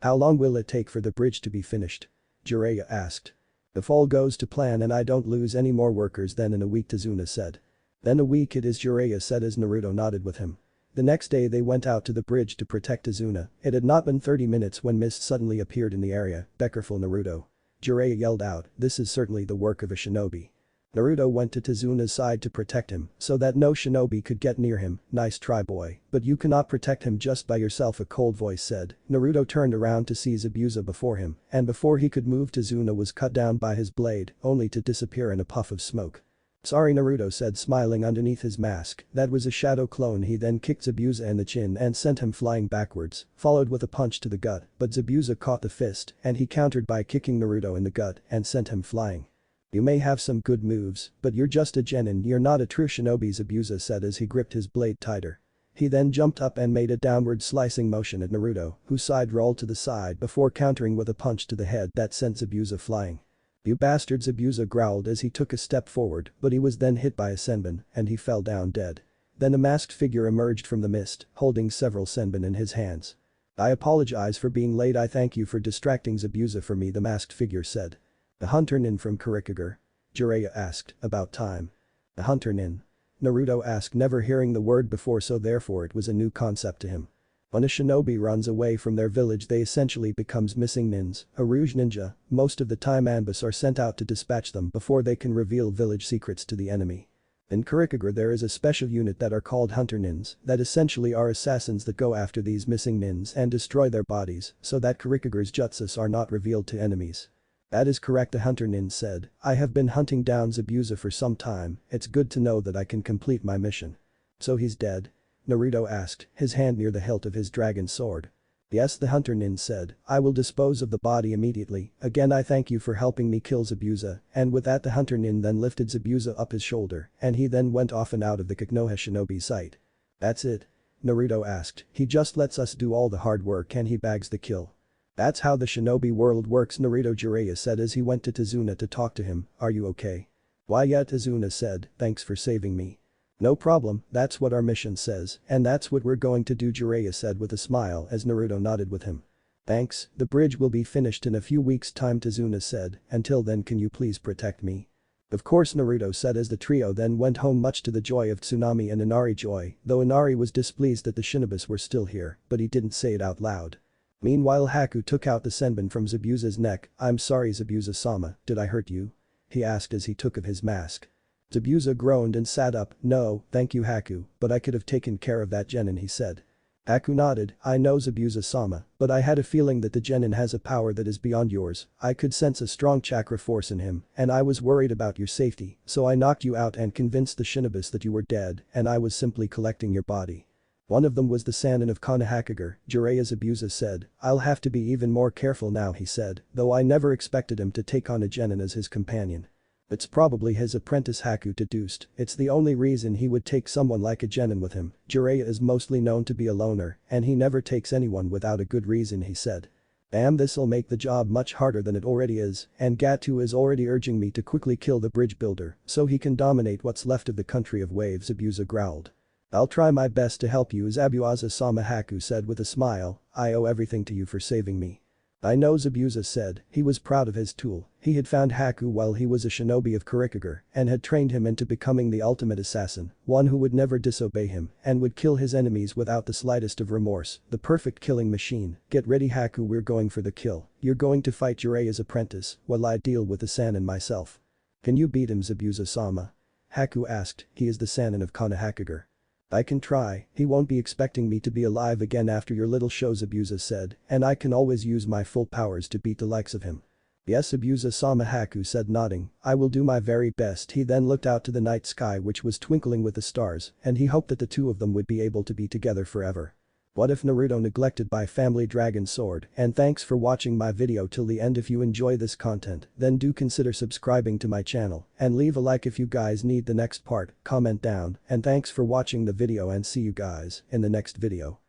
Speaker 1: How long will it take for the bridge to be finished? Jiraiya asked. If all goes to plan and I don't lose any more workers then in a week, Tazuna said. Then a week it is, Jiraiya said as Naruto nodded with him. The next day they went out to the bridge to protect Tazuna. It had not been 30 minutes when mist suddenly appeared in the area. Be careful, Naruto. Jiraiya yelled out, this is certainly the work of a shinobi. Naruto went to Tazuna's side to protect him so that no shinobi could get near him. Nice try, boy, but you cannot protect him just by yourself, a cold voice said. Naruto turned around to see Zabuza before him and before he could move Tazuna was cut down by his blade only to disappear in a puff of smoke. Sorry, Naruto said, smiling underneath his mask. That was a shadow clone. He then kicked Zabuza in the chin and sent him flying backwards, followed with a punch to the gut, but Zabuza caught the fist and he countered by kicking Naruto in the gut and sent him flying. You may have some good moves, but you're just a genin, you're not a true shinobi, Zabuza said as he gripped his blade tighter. He then jumped up and made a downward slicing motion at Naruto, whose side rolled to the side before countering with a punch to the head that sent Zabuza flying. You bastard, Zabuza growled as he took a step forward, but he was then hit by a senbon and he fell down dead. Then a masked figure emerged from the mist, holding several senbon in his hands. I apologize for being late, I thank you for distracting Zabuza for me, the masked figure said. A hunter nin from Kurikage? Jiraiya asked, about time. A hunter nin? Naruto asked, never hearing the word before so therefore it was a new concept to him. When a shinobi runs away from their village they essentially becomes missing nins, a rouge ninja. Most of the time ambus are sent out to dispatch them before they can reveal village secrets to the enemy. In Kurikage there is a special unit that are called hunter nins that essentially are assassins that go after these missing nins and destroy their bodies so that Kurikage's jutsus are not revealed to enemies. That is correct, the hunter nin said. I have been hunting down Zabuza for some time, it's good to know that I can complete my mission. So he's dead? Naruto asked, his hand near the hilt of his dragon sword. Yes, the hunter nin said, I will dispose of the body immediately. Again I thank you for helping me kill Zabuza, and with that the hunter nin then lifted Zabuza up his shoulder and he then went off and out of the Konoha shinobi sight. That's it? Naruto asked, he just lets us do all the hard work and he bags the kill. That's how the shinobi world works, Naruto. Jiraiya said as he went to Tazuna to talk to him, are you okay? Why yeah, Tazuna said, thanks for saving me. No problem, that's what our mission says, and that's what we're going to do, Jiraiya said with a smile as Naruto nodded with him. Thanks, the bridge will be finished in a few weeks' time, Tazuna said, until then can you please protect me? Of course, Naruto said as the trio then went home, much to the joy of Tsunami and Inari's joy, though Inari was displeased that the shinobis were still here, but he didn't say it out loud. Meanwhile Haku took out the senbon from Zabuza's neck. I'm sorry Zabuza-sama, did I hurt you? He asked as he took off his mask. Zabuza groaned and sat up. No, thank you Haku, but I could have taken care of that genin, he said. Haku nodded, I know Zabuza-sama, but I had a feeling that the genin has a power that is beyond yours. I could sense a strong chakra force in him, and I was worried about your safety, so I knocked you out and convinced the shinobis that you were dead, and I was simply collecting your body. One of them was the Sannin of Konohakage, Jiraiya. Zabuza said, I'll have to be even more careful now, he said, though I never expected him to take on a genin as his companion. It's probably his apprentice, Haku deduced. It's the only reason he would take someone like a genin with him. Jiraiya is mostly known to be a loner, and he never takes anyone without a good reason, he said. Damn, this'll make the job much harder than it already is, and Gato is already urging me to quickly kill the bridge builder so he can dominate what's left of the country of waves, Zabuza growled. I'll try my best to help you, Zabuza-sama, Haku said with a smile, I owe everything to you for saving me. I know, Zabuza said. He was proud of his tool. He had found Haku while he was a shinobi of Kurikagure and had trained him into becoming the ultimate assassin, one who would never disobey him and would kill his enemies without the slightest of remorse, the perfect killing machine. Get ready, Haku, we're going for the kill. You're going to fight Jiraiya's apprentice while I deal with the Sannin myself. Can you beat him, Zabuza-sama? Haku asked. He is the Sannin of Konohakagure. I can try, he won't be expecting me to be alive again after your little show, Zabuza said, and I can always use my full powers to beat the likes of him. Yes, Zabuza-sama, Haku said, nodding. I will do my very best. He then looked out to the night sky, which was twinkling with the stars, and he hoped that the two of them would be able to be together forever. What if Naruto neglected by family dragon sword? And thanks for watching my video till the end. If you enjoy this content, then do consider subscribing to my channel and leave a like if you guys need the next part, comment down, and thanks for watching the video and see you guys in the next video.